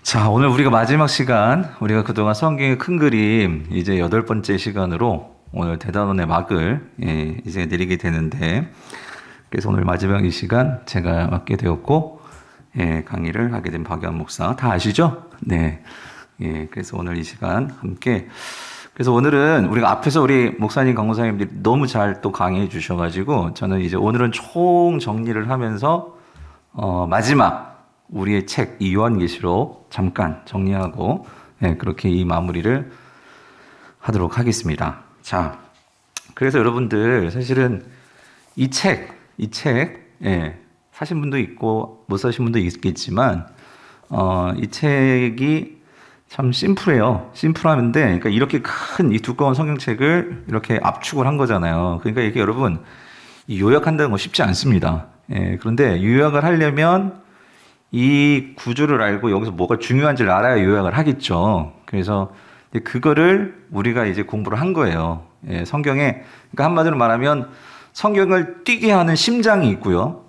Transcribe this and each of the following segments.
자, 오늘 우리가 마지막 시간, 우리가 그동안 성경의 큰 그림, 이제 8번째 시간으로 오늘 대단원의 막을 이제 내리게 되는데, 그래서 오늘 마지막 이 시간 제가 맡게 되었고, 강의를 하게 된 박유한 목사. 다 아시죠? 네. 그래서 오늘 이 시간 함께, 그래서 오늘은 우리가 앞에서 우리 목사님, 강목사님들이 너무 잘 또 강의해 주셔가지고, 저는 이제 오늘은 총 정리를 하면서, 마지막, 우리의 책, 이 요한계시록 잠깐 정리하고, 그렇게 이 마무리를 하도록 하겠습니다. 자, 그래서 여러분들, 사실은 이 책, 사신 분도 있고, 못 사신 분도 있겠지만, 이 책이 참 심플해요. 심플한데, 그러니까 이렇게 큰 이 두꺼운 성경책을 이렇게 압축을 한 거잖아요. 그러니까 이게 여러분, 이 요약한다는 거 쉽지 않습니다. 그런데 요약을 하려면 이 구조를 알고 여기서 뭐가 중요한지를 알아야 요약을 하겠죠. 그래서 그거를 우리가 이제 공부를 한 거예요. 성경에, 그러니까 한마디로 말하면 성경을 뛰게 하는 심장이 있고요.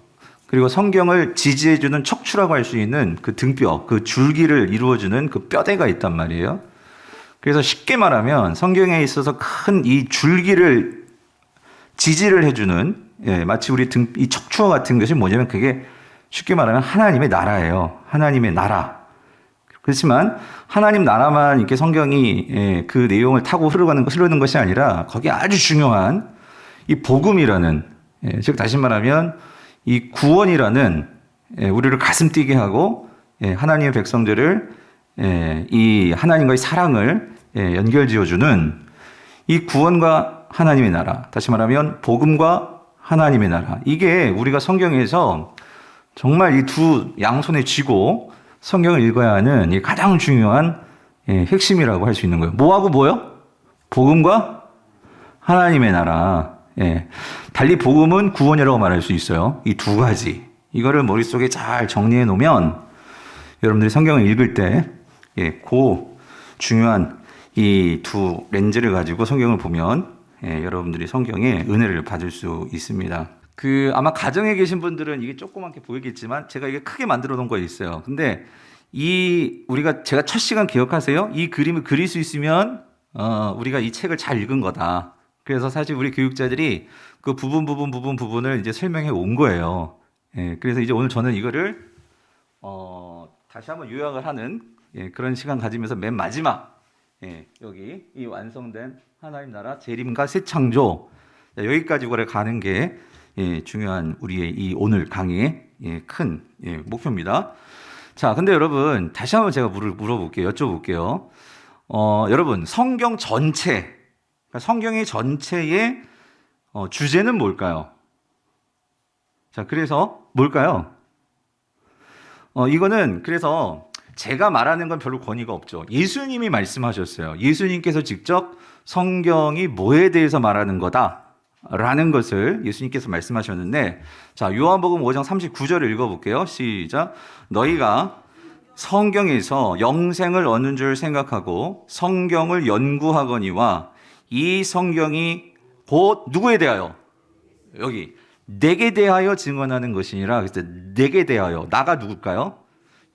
그리고 성경을 지지해주는 척추라고 할 수 있는 그 등뼈, 그 줄기를 이루어주는 그 뼈대가 있단 말이에요. 그래서 쉽게 말하면 성경에 있어서 큰 이 줄기를 지지를 해주는, 마치 우리 이 척추와 같은 것이 뭐냐면 그게 쉽게 말하면 하나님의 나라예요. 하나님의 나라. 그렇지만 하나님 나라만 이렇게 성경이 그 내용을 타고 흐르는 것이 아니라 거기에 아주 중요한 이 복음이라는, 즉 다시 말하면 이 구원이라는, 우리를 가슴 뛰게 하고 하나님의 백성들을 이 하나님과의 사랑을 연결지어주는 이 구원과 하나님의 나라, 다시 말하면 복음과 하나님의 나라, 이게 우리가 성경에서 정말 이 두 양손에 쥐고 성경을 읽어야 하는 이 가장 중요한 핵심이라고 할 수 있는 거예요. 뭐하고 뭐요? 복음과 하나님의 나라. 달리 복음은 구원이라고 말할 수 있어요. 이 두 가지. 이거를 머릿속에 잘 정리해 놓으면 여러분들이 성경을 읽을 때 그 중요한 이 두 렌즈를 가지고 성경을 보면 여러분들이 성경의 은혜를 받을 수 있습니다. 아마 가정에 계신 분들은 이게 조그맣게 보이겠지만 제가 이게 크게 만들어 놓은 거 있어요. 근데 제가 첫 시간 기억하세요? 이 그림을 그릴 수 있으면, 우리가 이 책을 잘 읽은 거다. 그래서 사실 우리 교육자들이 그 부분을 이제 설명해 온 거예요. 그래서 이제 오늘 저는 이거를, 다시 한번 요약을 하는, 그런 시간 가지면서 맨 마지막, 여기 이 완성된 하나님 나라 재림과 새 창조, 여기까지 가는 게 중요한 우리의 이 오늘 강의의 큰 목표입니다. 자, 근데 여러분 다시 한번 제가 물어볼게요. 여쭤볼게요. 여러분 성경 전체, 그러니까 성경의 전체의 주제는 뭘까요? 자, 그래서 뭘까요? 이거는 그래서 제가 말하는 건 별로 권위가 없죠. 예수님이 말씀하셨어요. 예수님께서 직접 성경이 뭐에 대해서 말하는 거다 라는 것을 예수님께서 말씀하셨는데, 자, 요한복음 5장 39절을 읽어볼게요. 시작. 너희가 성경에서 영생을 얻는 줄 생각하고 성경을 연구하거니와 이 성경이 곧 누구에 대하여? 여기 내게 대하여 증언하는 것이니라. 그래서 내게 대하여, 나가 누굴까요?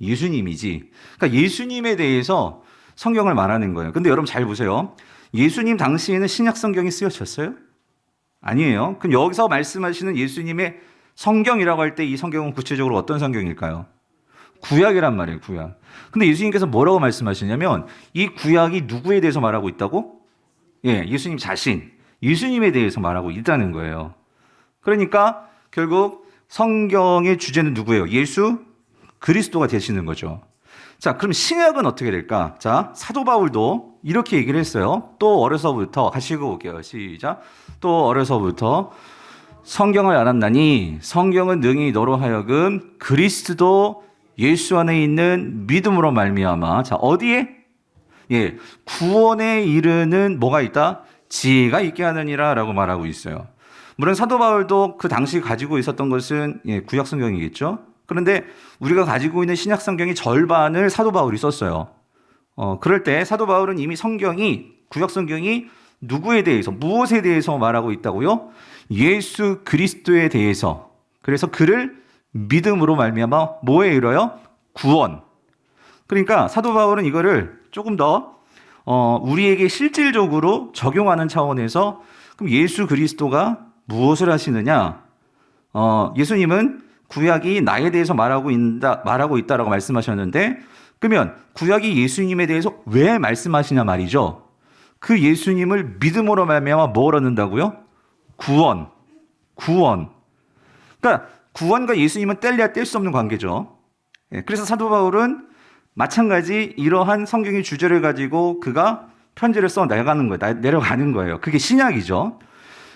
예수님이지. 그러니까 예수님에 대해서 성경을 말하는 거예요. 근데 여러분 잘 보세요. 예수님 당시에는 신약 성경이 쓰여졌어요? 아니에요. 그럼 여기서 말씀하시는 예수님의 성경이라고 할 때 이 성경은 구체적으로 어떤 성경일까요? 구약이란 말이에요, 구약. 근데 예수님께서 뭐라고 말씀하시냐면 이 구약이 누구에 대해서 말하고 있다고? 예수님 자신, 예수님에 대해서 말하고 있다는 거예요. 그러니까 결국 성경의 주제는 누구예요? 예수 그리스도가 되시는 거죠. 자, 그럼 신약은 어떻게 될까? 자, 사도 바울도 이렇게 얘기를 했어요. 또 어려서부터 가시고 올게요. 시작. 또 어려서부터 성경을 알았나니 성경은 능히 너로 하여금 그리스도 예수 안에 있는 믿음으로 말미암아. 자, 어디에? 구원에 이르는 뭐가 있다? 지혜가 있게 하느니라라고 말하고 있어요. 물론 사도 바울도 그 당시 가지고 있었던 것은 구약 성경이겠죠. 그런데 우리가 가지고 있는 신약 성경의 절반을 사도 바울이 썼어요. 그럴 때 사도 바울은 이미 구약 성경이 누구에 대해서, 무엇에 대해서 말하고 있다고요? 예수 그리스도에 대해서. 그래서 그를 믿음으로 말미암아 뭐에 이르러요? 구원. 그러니까 사도 바울은 이거를 조금 더 우리에게 실질적으로 적용하는 차원에서 그럼 예수 그리스도가 무엇을 하시느냐? 예수님은 구약이 나에 대해서 말하고 있다라고 말씀하셨는데, 그러면 구약이 예수님에 대해서 왜 말씀하시냐 말이죠. 그 예수님을 믿음으로 말미암아 뭘 얻는다고요? 구원. 그러니까 구원과 예수님은 뗄래야 뗄 수 없는 관계죠. 그래서 사도 바울은 마찬가지 이러한 성경의 주제를 가지고 그가 편지를 써 내려가는 거예요. 그게 신약이죠.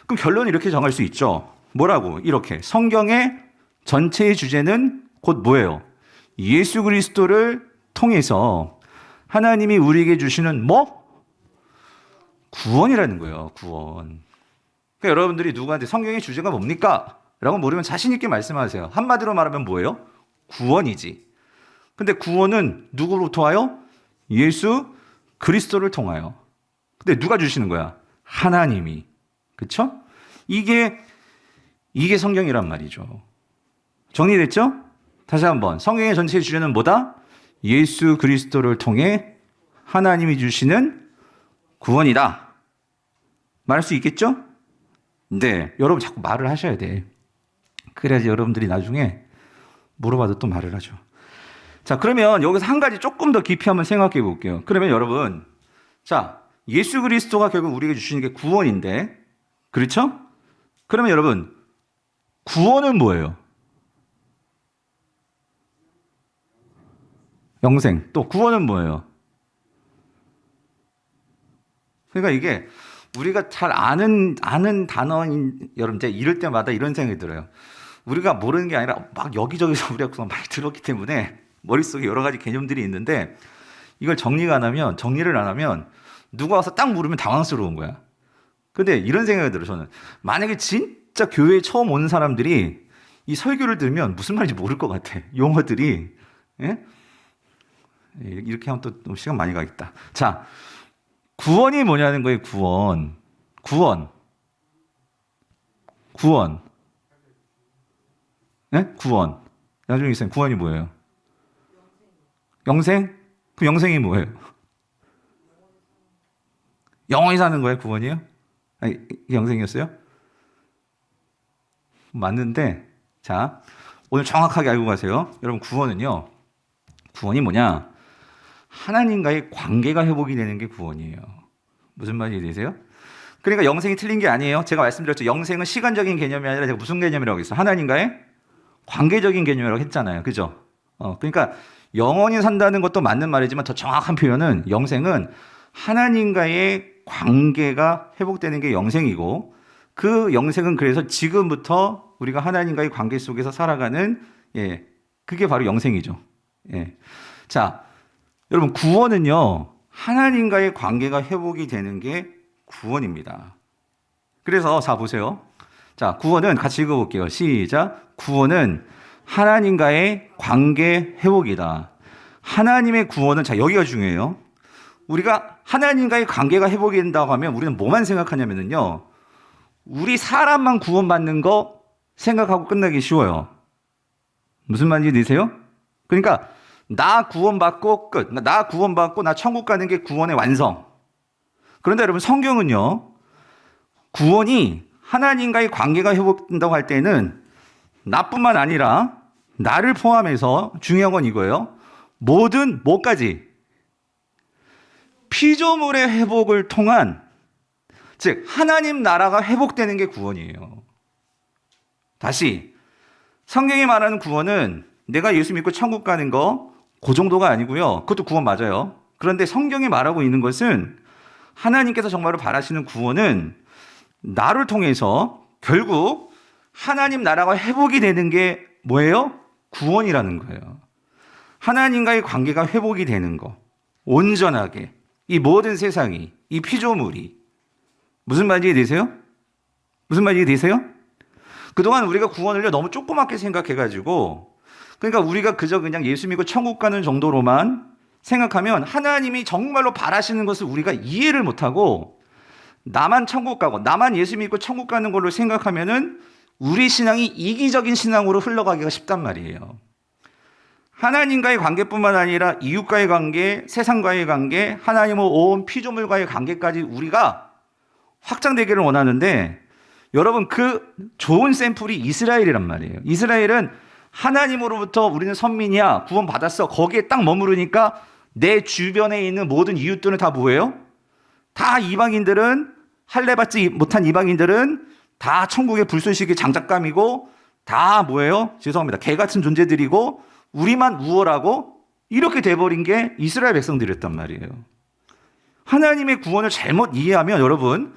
그럼 결론은 이렇게 정할 수 있죠. 뭐라고? 이렇게 성경의 전체의 주제는 곧 뭐예요? 예수 그리스도를 통해서 하나님이 우리에게 주시는 구원이라는 거예요. 구원. 그러니까 여러분들이 누구한테 성경의 주제가 뭡니까? 라고 물으면 자신 있게 말씀하세요. 한마디로 말하면 뭐예요? 구원이지. 근데 구원은 누구로부터 와요? 예수 그리스도를 통하여. 근데 누가 주시는 거야? 하나님이. 그렇죠? 이게 성경이란 말이죠. 정리됐죠? 다시 한번. 성경의 전체 주제는 뭐다? 예수 그리스도를 통해 하나님이 주시는 구원이다. 말할 수 있겠죠? 네. 여러분 자꾸 말을 하셔야 돼. 그래야지 여러분들이 나중에 물어봐도 또 말을 하죠. 자, 그러면 여기서 한 가지 조금 더 깊이 한번 생각해 볼게요. 그러면 여러분, 자, 예수 그리스도가 결국 우리에게 주시는 게 구원인데, 그렇죠? 그러면 여러분, 구원은 뭐예요? 영생. 또 구원은 뭐예요? 그러니까 이게 우리가 잘 아는 단어인, 여러분, 이제 이럴 때마다 이런 생각이 들어요. 우리가 모르는 게 아니라 막 여기저기서 우리가 많이 들었기 때문에 머릿속에 여러 가지 개념들이 있는데 이걸 정리를 안 하면 누가 와서 딱 물으면 당황스러운 거야. 근데 이런 생각이 들어요, 저는. 만약에 진짜 교회에 처음 온 사람들이 이 설교를 들으면 무슨 말인지 모를 것 같아. 용어들이. 예? 이렇게 하면 또 시간 많이 가겠다. 자, 구원이 뭐냐는 거예요, 구원. 네? 구원. 나중에 있어요. 구원이 뭐예요? 영생? 그럼 영생이 뭐예요? 영원히 사는 거예요, 구원이요? 아니, 이게 영생이었어요? 맞는데, 자, 오늘 정확하게 알고 가세요. 여러분, 구원이 뭐냐? 하나님과의 관계가 회복이 되는 게 구원이에요. 무슨 말인지 되세요? 그러니까 영생이 틀린 게 아니에요. 제가 말씀드렸죠. 영생은 시간적인 개념이 아니라 제가 무슨 개념이라고 했어요? 하나님과의 관계적인 개념이라고 했잖아요. 그죠? 그러니까 영원히 산다는 것도 맞는 말이지만 더 정확한 표현은 영생은 하나님과의 관계가 회복되는 게 영생이고, 그 영생은 그래서 지금부터 우리가 하나님과의 관계 속에서 살아가는, 그게 바로 영생이죠. 자, 여러분, 구원은요, 하나님과의 관계가 회복이 되는 게 구원입니다. 그래서, 자, 보세요. 자, 구원은 같이 읽어볼게요. 시작. 구원은 하나님과의 관계 회복이다. 하나님의 구원은, 자, 여기가 중요해요. 우리가 하나님과의 관계가 회복이 된다고 하면 우리는 뭐만 생각하냐면요, 우리 사람만 구원받는 거 생각하고 끝나기 쉬워요. 무슨 말인지 되세요? 그러니까 나 구원받고 끝. 나 구원받고 나 천국 가는 게 구원의 완성. 그런데 여러분, 성경은요, 구원이 하나님과의 관계가 회복된다고 할 때는 나뿐만 아니라 나를 포함해서 중요한 건 이거예요. 모든 뭐까지? 피조물의 회복을 통한, 즉 하나님 나라가 회복되는 게 구원이에요. 다시, 성경이 말하는 구원은 내가 예수 믿고 천국 가는 거, 그 정도가 아니고요. 그것도 구원 맞아요. 그런데 성경이 말하고 있는 것은 하나님께서 정말로 바라시는 구원은 나를 통해서 결국 하나님 나라가 회복이 되는 게 뭐예요? 구원이라는 거예요. 하나님과의 관계가 회복이 되는 거. 온전하게. 이 모든 세상이, 이 피조물이. 무슨 말인지 되세요? 무슨 말인지 되세요? 그동안 우리가 구원을 너무 조그맣게 생각해가지고, 그러니까 우리가 그저 그냥 예수 믿고 천국 가는 정도로만 생각하면 하나님이 정말로 바라시는 것을 우리가 이해를 못하고, 나만 천국 가고 나만 예수 믿고 천국 가는 걸로 생각하면은 우리 신앙이 이기적인 신앙으로 흘러가기가 쉽단 말이에요. 하나님과의 관계뿐만 아니라 이웃과의 관계, 세상과의 관계, 하나님을 온 피조물과의 관계까지 우리가 확장되기를 원하는데, 여러분 그 좋은 샘플이 이스라엘이란 말이에요. 이스라엘은 하나님으로부터 우리는 선민이야, 구원받았어, 거기에 딱 머무르니까 내 주변에 있는 모든 이웃들은 다 뭐예요? 다 이방인들은, 할례받지 못한 이방인들은 다 천국의 불쏘시개 장작감이고 다 뭐예요? 죄송합니다, 개 같은 존재들이고 우리만 우월하고, 이렇게 돼버린 게 이스라엘 백성들이었단 말이에요. 하나님의 구원을 잘못 이해하면, 여러분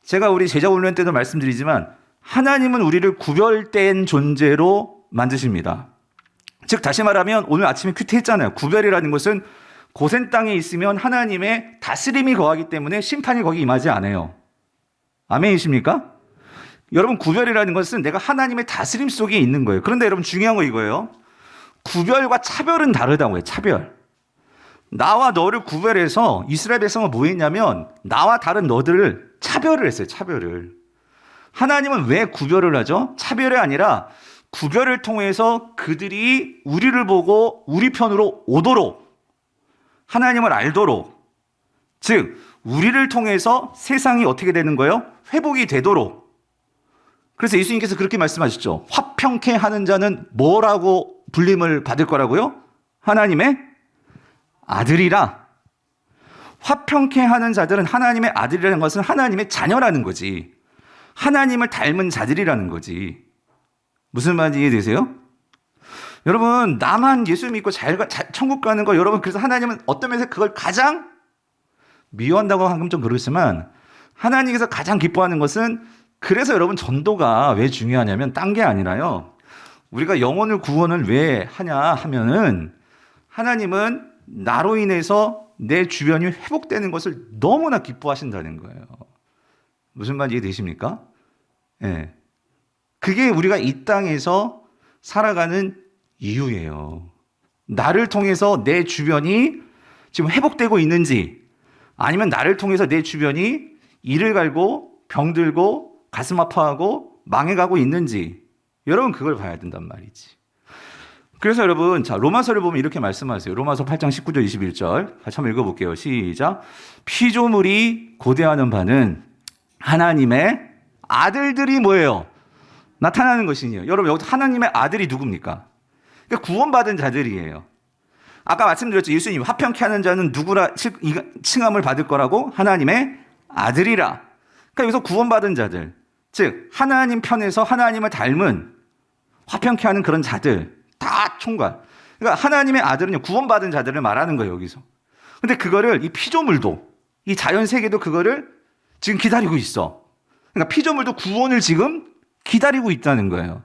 제가 우리 제자 훈련 때도 말씀드리지만 하나님은 우리를 구별된 존재로 만드십니다. 즉 다시 말하면 오늘 아침에 큐티했잖아요. 구별이라는 것은 고센 땅에 있으면 하나님의 다스림이 거하기 때문에 심판이 거기 임하지 않아요. 아멘이십니까? 여러분 구별이라는 것은 내가 하나님의 다스림 속에 있는 거예요. 그런데 여러분 중요한 거 이거예요. 구별과 차별은 다르다고요. 차별. 나와 너를 구별해서 이스라엘 백성은 뭐 했냐면 나와 다른 너들을 차별을 했어요. 차별을. 하나님은 왜 구별을 하죠? 차별이 아니라 구별을 통해서 그들이 우리를 보고 우리 편으로 오도록, 하나님을 알도록, 즉 우리를 통해서 세상이 어떻게 되는 거예요? 회복이 되도록. 그래서 예수님께서 그렇게 말씀하셨죠. 화평케 하는 자는 뭐라고 불림을 받을 거라고요? 하나님의 아들이라. 화평케 하는 자들은, 하나님의 아들이라는 것은 하나님의 자녀라는 거지. 하나님을 닮은 자들이라는 거지. 무슨 말인지 이해되세요? 여러분 나만 예수 믿고 천국 가는 거, 여러분 그래서 하나님은 어떤 면에서 그걸 가장 미워한다고 하면 좀 그렇지만 하나님께서 가장 기뻐하는 것은, 그래서 여러분 전도가 왜 중요하냐면 딴 게 아니라요, 우리가 영혼을 구원을 왜 하냐 하면은 하나님은 나로 인해서 내 주변이 회복되는 것을 너무나 기뻐하신다는 거예요. 무슨 말인지 이해되십니까? 예. 그게 우리가 이 땅에서 살아가는 이유예요. 나를 통해서 내 주변이 지금 회복되고 있는지, 아니면 나를 통해서 내 주변이 이를 갈고 병들고 가슴 아파하고 망해가고 있는지, 여러분 그걸 봐야 된단 말이지. 그래서 여러분, 자 로마서를 보면 이렇게 말씀하세요. 로마서 8장 19절 21절 같이 한번 읽어볼게요. 시작. 피조물이 고대하는 바는 하나님의 아들들이 뭐예요? 나타나는 것이니요. 여러분 여기 하나님의 아들이 누굽니까? 그러니까 구원받은 자들이에요. 아까 말씀드렸죠. 예수님 화평케 하는 자는 누구라 칭함을 받을 거라고? 하나님의 아들이라. 그러니까 여기서 구원받은 자들, 즉 하나님 편에서 하나님을 닮은 화평케 하는 그런 자들 다 총괄. 그러니까 하나님의 아들은요, 구원받은 자들을 말하는 거예요 여기서. 근데 그거를 이 피조물도, 이 자연 세계도 그거를 지금 기다리고 있어. 그러니까 피조물도 구원을 지금 기다리고 있다는 거예요.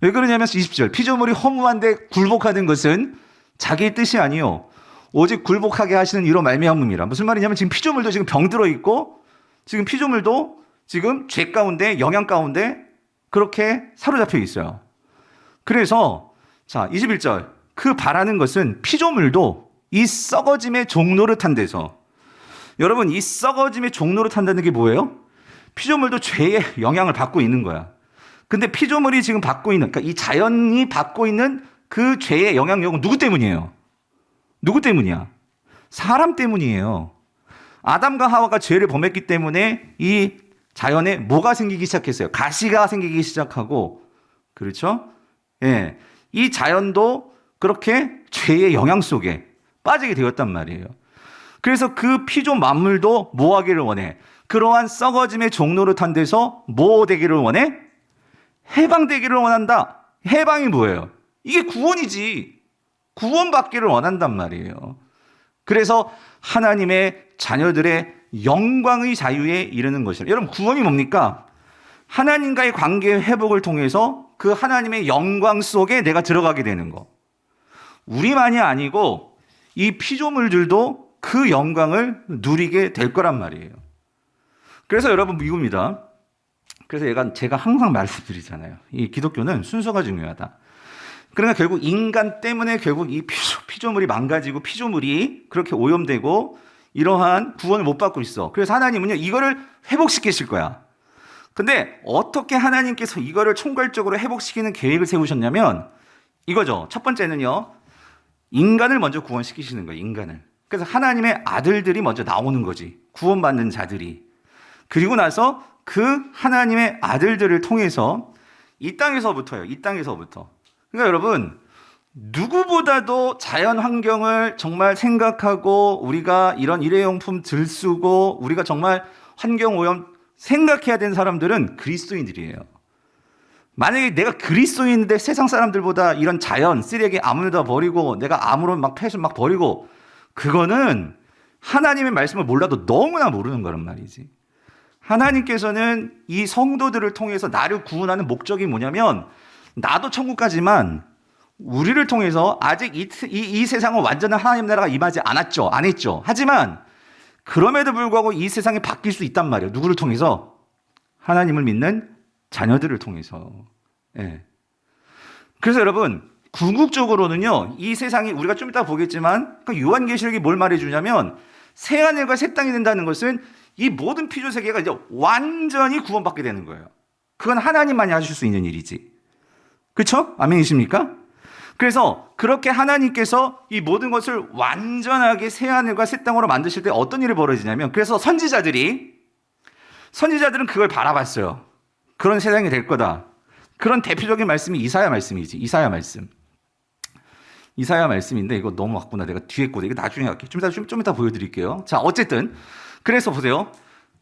왜 그러냐면 20절, 피조물이 허무한데 굴복하는 것은 자기의 뜻이 아니요 오직 굴복하게 하시는 이로 말미암음이라. 무슨 말이냐면 지금 피조물도 지금 병들어 있고, 지금 피조물도 지금 죄 가운데, 영향 가운데 그렇게 사로잡혀 있어요. 그래서 자 21절, 그 바라는 것은 피조물도 이 썩어짐의 종노릇한 데서, 여러분 이 썩어짐의 종노릇한다는 게 뭐예요? 피조물도 죄의 영향을 받고 있는 거야. 근데 피조물이 지금 받고 있는, 그러니까 이 자연이 받고 있는 그 죄의 영향력은 누구 때문이에요? 누구 때문이야? 사람 때문이에요. 아담과 하와가 죄를 범했기 때문에 이 자연에 뭐가 생기기 시작했어요? 가시가 생기기 시작하고, 그렇죠? 예. 이 자연도 그렇게 죄의 영향 속에 빠지게 되었단 말이에요. 그래서 그 피조 만물도 뭐 하기를 원해? 그러한 썩어짐의 종노릇한 데서 뭐 되기를 원해? 해방되기를 원한다. 해방이 뭐예요? 이게 구원이지. 구원받기를 원한단 말이에요. 그래서 하나님의 자녀들의 영광의 자유에 이르는 것이라. 여러분 구원이 뭡니까? 하나님과의 관계 회복을 통해서 그 하나님의 영광 속에 내가 들어가게 되는 거. 우리만이 아니고 이 피조물들도 그 영광을 누리게 될 거란 말이에요. 그래서 여러분 이겁니다. 그래서 제가 항상 말씀드리잖아요. 이 기독교는 순서가 중요하다. 그러니까 결국 인간 때문에 결국 이 피조물이 망가지고 피조물이 그렇게 오염되고 이러한 구원을 못 받고 있어. 그래서 하나님은요, 이거를 회복시키실 거야. 근데 어떻게 하나님께서 이거를 총괄적으로 회복시키는 계획을 세우셨냐면 이거죠. 첫 번째는요, 인간을 먼저 구원시키시는 거예요. 인간을. 그래서 하나님의 아들들이 먼저 나오는 거지. 구원받는 자들이. 그리고 나서 그 하나님의 아들들을 통해서 이 땅에서부터요. 이 땅에서부터. 그러니까 여러분, 누구보다도 자연 환경을 정말 생각하고 우리가 이런 일회용품 들쓰고 우리가 정말 환경 오염 생각해야 되는 사람들은 그리스도인들이에요. 만약에 내가 그리스도인인데 세상 사람들보다 이런 자연 쓰레기 아무데나 버리고 내가 아무런 막 폐수 막 버리고, 그거는 하나님의 말씀을 몰라도 너무나 모르는 거란 말이지. 하나님께서는 이 성도들을 통해서 나를 구원하는 목적이 뭐냐면, 나도 천국 가지만 우리를 통해서 아직 이 세상은 완전한 하나님 나라가 임하지 않았죠. 안 했죠. 하지만 그럼에도 불구하고 이 세상이 바뀔 수 있단 말이에요. 누구를 통해서? 하나님을 믿는 자녀들을 통해서. 예. 그래서 여러분, 궁극적으로는요, 이 세상이 우리가 좀 이따 보겠지만, 요한계시록이 뭘 말해주냐면, 새하늘과 새 땅이 된다는 것은 이 모든 피조 세계가 이제 완전히 구원받게 되는 거예요. 그건 하나님만이 하실 수 있는 일이지. 그렇죠? 아멘이십니까? 그래서 그렇게 하나님께서 이 모든 것을 완전하게 새하늘과 새 땅으로 만드실 때 어떤 일이 벌어지냐면, 그래서 선지자들은 그걸 바라봤어요. 그런 세상이 될 거다. 그런 대표적인 말씀이 이사야 말씀이지. 이사야 말씀인데, 이거 너무 왔구나. 내가 뒤에 거다. 이거 나중에 할게. 좀 이따 보여드릴게요. 자, 어쨌든 그래서 보세요.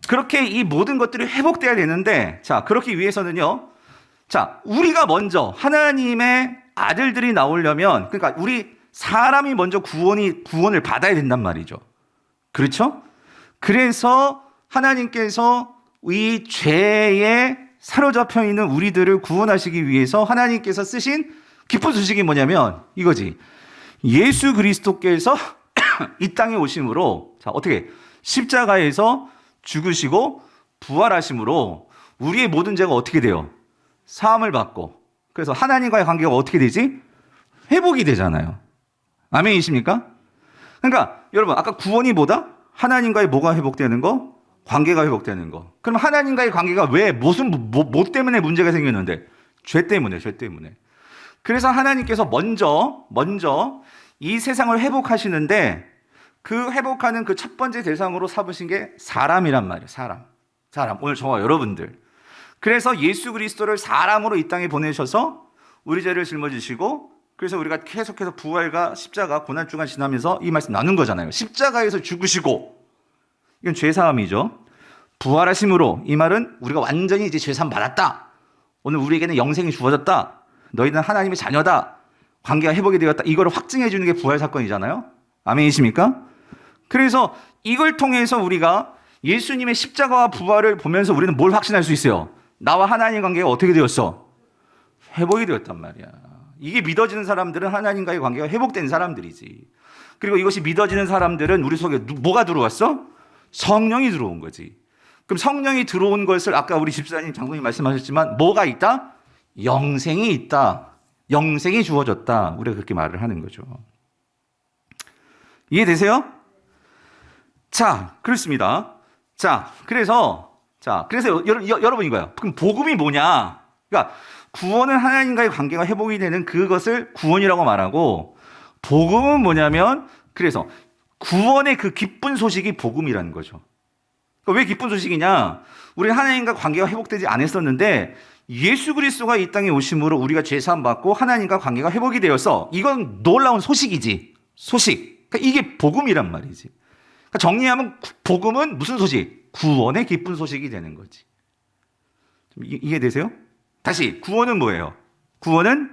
그렇게 이 모든 것들이 회복돼야 되는데, 자, 그렇기 위해서는요, 자, 우리가 먼저 하나님의 아들들이 나오려면, 그러니까 우리 사람이 먼저 구원을 받아야 된단 말이죠. 그렇죠? 그래서 하나님께서 이 죄에 사로잡혀 있는 우리들을 구원하시기 위해서 하나님께서 쓰신 기쁜 소식이 뭐냐면 이거지. 예수 그리스도께서 이 땅에 오심으로, 자, 어떻게 십자가에서 죽으시고 부활하심으로 우리의 모든 죄가 어떻게 돼요? 사함을 받고, 그래서 하나님과의 관계가 어떻게 되지? 회복이 되잖아요. 아멘이십니까? 그러니까 여러분, 아까 구원이 뭐다? 하나님과의 뭐가 회복되는 거? 관계가 회복되는 거. 그럼 하나님과의 관계가 왜 뭐 때문에 문제가 생겼는데? 죄 때문에. 그래서 하나님께서 먼저 이 세상을 회복하시는데, 그 회복하는 그 첫 번째 대상으로 삼으신 게 사람이란 말이에요. 사람. 오늘 저와 여러분들. 그래서 예수 그리스도를 사람으로 이 땅에 보내셔서 우리 죄를 짊어지시고, 그래서 우리가 계속해서 부활과 십자가 고난주간 지나면서 이 말씀 나눈 거잖아요. 십자가에서 죽으시고, 이건 죄사함이죠. 부활하심으로, 이 말은 우리가 완전히 이제 죄사함 받았다. 오늘 우리에게는 영생이 주어졌다. 너희는 하나님의 자녀다. 관계가 회복이 되었다. 이걸 확증해 주는 게 부활 사건이잖아요. 아멘이십니까? 그래서 이걸 통해서 우리가 예수님의 십자가와 부활을 보면서 우리는 뭘 확신할 수 있어요? 나와 하나님 관계가 어떻게 되었어? 회복이 되었단 말이야. 이게 믿어지는 사람들은 하나님과의 관계가 회복된 사람들이지. 그리고 이것이 믿어지는 사람들은 우리 속에 뭐가 들어왔어? 성령이 들어온 거지. 그럼 성령이 들어온 것을 아까 우리 집사님, 장로님 말씀하셨지만 뭐가 있다? 영생이 있다. 영생이 주어졌다. 우리가 그렇게 말을 하는 거죠. 이해되세요? 자, 그렇습니다. 그래서 여러분 이거예요. 그럼 복음이 뭐냐? 그러니까 구원은 하나님과의 관계가 회복이 되는 그것을 구원이라고 말하고, 복음은 뭐냐면, 그래서 구원의 그 기쁜 소식이 복음이라는 거죠. 그러니까 왜 기쁜 소식이냐? 우리 하나님과 관계가 회복되지 않았었는데 예수 그리스도가 이 땅에 오심으로 우리가 죄 사함 받고 하나님과 관계가 회복이 되어서, 이건 놀라운 소식이지. 소식. 그러니까 이게 복음이란 말이지. 그러니까 정리하면 복음은 무슨 소식? 구원의 기쁜 소식이 되는 거지. 좀 이해되세요? 다시, 구원은 뭐예요? 구원은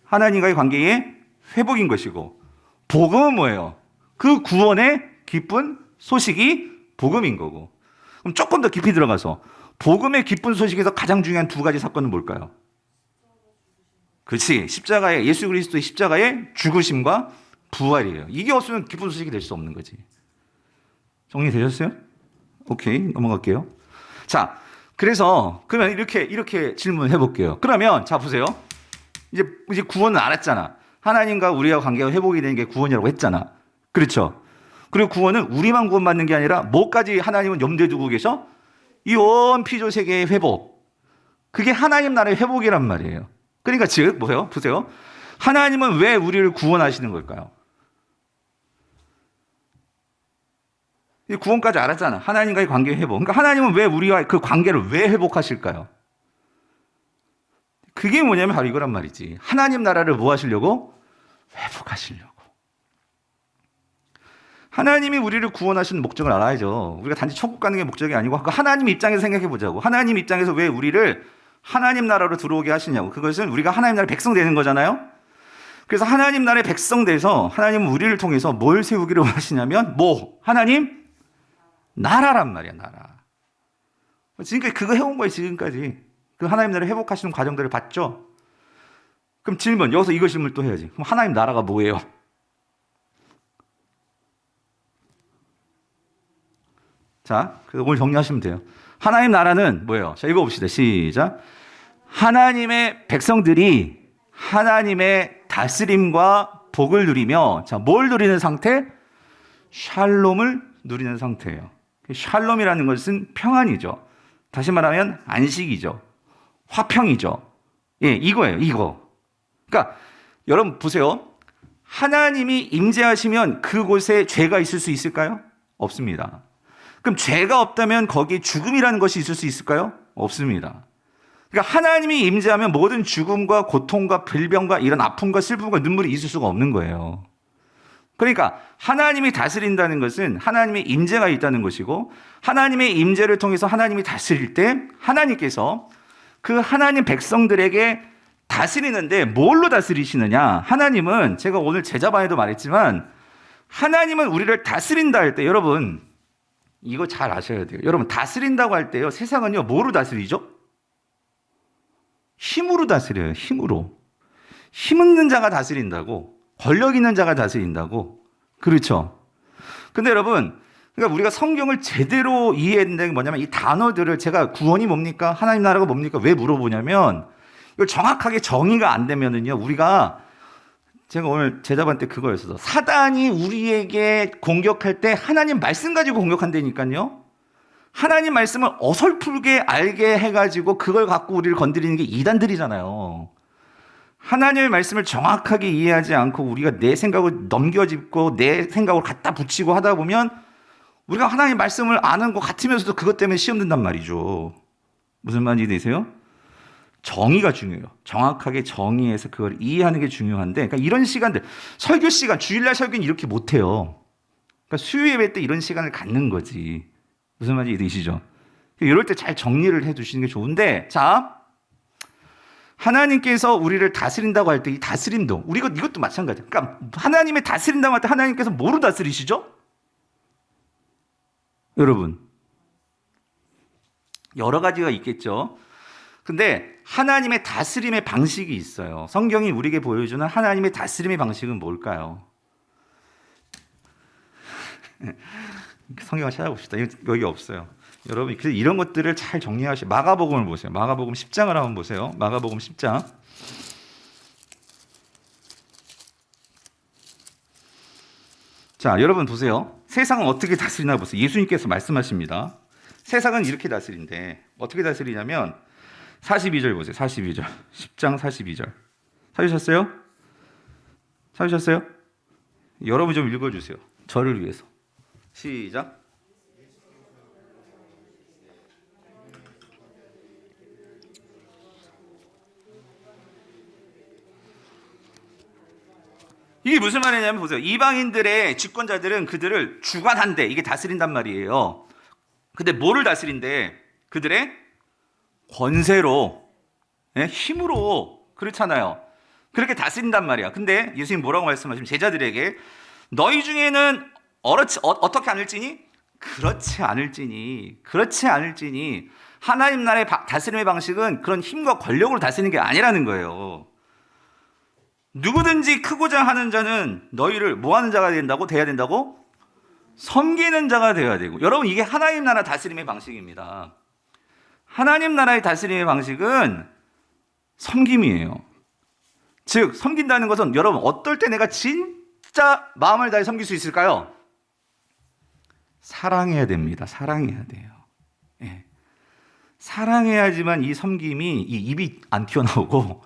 하나님과의 관계의 회복인 것이고, 복음은 뭐예요? 그 구원의 기쁜 소식이 복음인 거고. 그럼 조금 더 깊이 들어가서 복음의 기쁜 소식에서 가장 중요한 두 가지 사건은 뭘까요? 그렇지. 십자가의, 예수 그리스도의 십자가의 죽으심과 부활이에요. 이게 없으면 기쁜 소식이 될 수 없는 거지. 정리되셨어요? 오케이, 넘어갈게요. 자, 그래서 그러면 이렇게 질문해 볼게요. 그러면 자 보세요. 이제 구원은 알았잖아. 하나님과 우리와 관계가 회복이 되는 게 구원이라고 했잖아. 그렇죠? 그리고 구원은 우리만 구원받는 게 아니라 뭐까지 하나님은 염두에 두고 계셔? 이 온 피조 세계의 회복. 그게 하나님 나라의 회복이란 말이에요. 그러니까 즉 뭐예요? 보세요. 하나님은 왜 우리를 구원하시는 걸까요? 구원까지 알았잖아. 하나님과의 관계 회복. 그러니까 하나님은 왜 우리와 그 관계를 왜 회복하실까요? 그게 뭐냐면 바로 이거란 말이지. 하나님 나라를 뭐 하시려고? 회복하시려고. 하나님이 우리를 구원하시는 목적을 알아야죠. 우리가 단지 천국 가는 게 목적이 아니고 하나님 입장에서 생각해 보자고. 하나님 입장에서 왜 우리를 하나님 나라로 들어오게 하시냐고. 그것은 우리가 하나님 나라의 백성 되는 거잖아요. 그래서 하나님 나라의 백성 돼서 하나님은 우리를 통해서 뭘 세우기를 원하시냐면 하나님 나라란 말이야. 나라. 지금까지 그거 해온 거예요. 지금까지. 그 하나님 나라를 회복하시는 과정들을 봤죠. 그럼 질문, 여기서 이거 질문을 또 해야지. 그럼 하나님 나라가 뭐예요? 자, 그래서 오늘 정리하시면 돼요. 하나님 나라는 뭐예요? 자, 읽어봅시다. 시작. 하나님의 백성들이 하나님의 다스림과 복을 누리며, 자, 뭘 누리는 상태? 샬롬을 누리는 상태예요. 샬롬이라는 것은 평안이죠. 다시 말하면 안식이죠. 화평이죠. 예, 이거예요. 이거. 그러니까 여러분 보세요. 하나님이 임재하시면 그곳에 죄가 있을 수 있을까요? 없습니다. 그럼 죄가 없다면 거기에 죽음이라는 것이 있을 수 있을까요? 없습니다. 그러니까 하나님이 임재하면 모든 죽음과 고통과 질병과 이런 아픔과 슬픔과 눈물이 있을 수가 없는 거예요. 그러니까 하나님이 다스린다는 것은 하나님의 임재가 있다는 것이고, 하나님의 임재를 통해서 하나님이 다스릴 때 하나님께서 그 하나님 백성들에게 다스리는데 뭘로 다스리시느냐? 하나님은, 제가 오늘 제자반에도 말했지만, 하나님은 우리를 다스린다 할 때, 여러분 이거 잘 아셔야 돼요. 여러분 다스린다고 할 때요, 세상은요 뭐로 다스리죠? 힘으로 다스려요. 힘으로. 힘 있는 자가 다스린다고, 권력 있는 자가 다스린다고. 그렇죠? 근데 여러분, 그러니까 우리가 성경을 제대로 이해해야 된다는 게 뭐냐면, 이 단어들을, 제가 구원이 뭡니까? 하나님 나라가 뭡니까? 왜 물어보냐면, 이걸 정확하게 정의가 안 되면은요, 우리가, 제가 오늘 제자반 때 그거였어요. 사단이 우리에게 공격할 때 하나님 말씀 가지고 공격한다니까요. 하나님 말씀을 어설프게 알게 해가지고 그걸 갖고 우리를 건드리는 게 이단들이잖아요. 하나님의 말씀을 정확하게 이해하지 않고 우리가 내 생각을 넘겨짚고 내 생각을 갖다 붙이고 하다 보면 우리가 하나님의 말씀을 아는 것 같으면서도 그것 때문에 시험 든단 말이죠. 무슨 말인지 되세요? 정의가 중요해요. 정확하게 정의해서 그걸 이해하는 게 중요한데, 그러니까 이런 시간들, 설교 시간, 주일날 설교는 이렇게 못해요. 그러니까 수요 예배 때 이런 시간을 갖는 거지. 무슨 말인지 되시죠? 이럴 때 잘 정리를 해 두시는 게 좋은데, 자, 하나님께서 우리를 다스린다고 할 때 이 다스림도, 우리가 이것도 마찬가지예요. 그러니까 하나님의 다스린다고 할 때 하나님께서 뭐로 다스리시죠? 여러분, 여러 가지가 있겠죠. 근데 하나님의 다스림의 방식이 있어요. 성경이 우리에게 보여주는 하나님의 다스림의 방식은 뭘까요? 성경을 찾아봅시다. 여기 없어요. 여러분, 그래서 이런 것들을 잘 정리하시고, 마가복음을 보세요. 마가복음 10장을 한번 보세요. 마가복음 10장. 자, 여러분 보세요. 세상은 어떻게 다스리나 보세요. 예수님께서 말씀하십니다. 세상은 이렇게 다스린대. 어떻게 다스리냐면 42절 보세요. 42절. 10장 42절. 찾으셨어요? 찾으셨어요? 여러분 좀 읽어주세요. 저를 위해서. 시작. 이게 무슨 말이냐면 보세요. 이방인들의 집권자들은 그들을 주관한대. 이게 다스린단 말이에요. 근데 뭐를 다스린대? 그들의 권세로, 힘으로, 그렇잖아요. 그렇게 다스린단 말이야. 근데 예수님 뭐라고 말씀하시면 제자들에게 너희 중에는 어떻게 않을지니? 그렇지 않을지니 하나님 나라의 다스림의 방식은 그런 힘과 권력으로 다스리는 게 아니라는 거예요. 누구든지 크고자 하는 자는 너희를 뭐 하는 자가 돼야 된다고? 섬기는 자가 되어야 되고. 여러분, 이게 하나님 나라 다스림의 방식입니다. 하나님 나라의 다스림의 방식은 섬김이에요. 즉, 섬긴다는 것은 여러분, 어떨 때 내가 진짜 마음을 다해 섬길 수 있을까요? 사랑해야 됩니다. 사랑해야 돼요. 예. 사랑해야지만 이 섬김이, 이 입이 안 튀어나오고,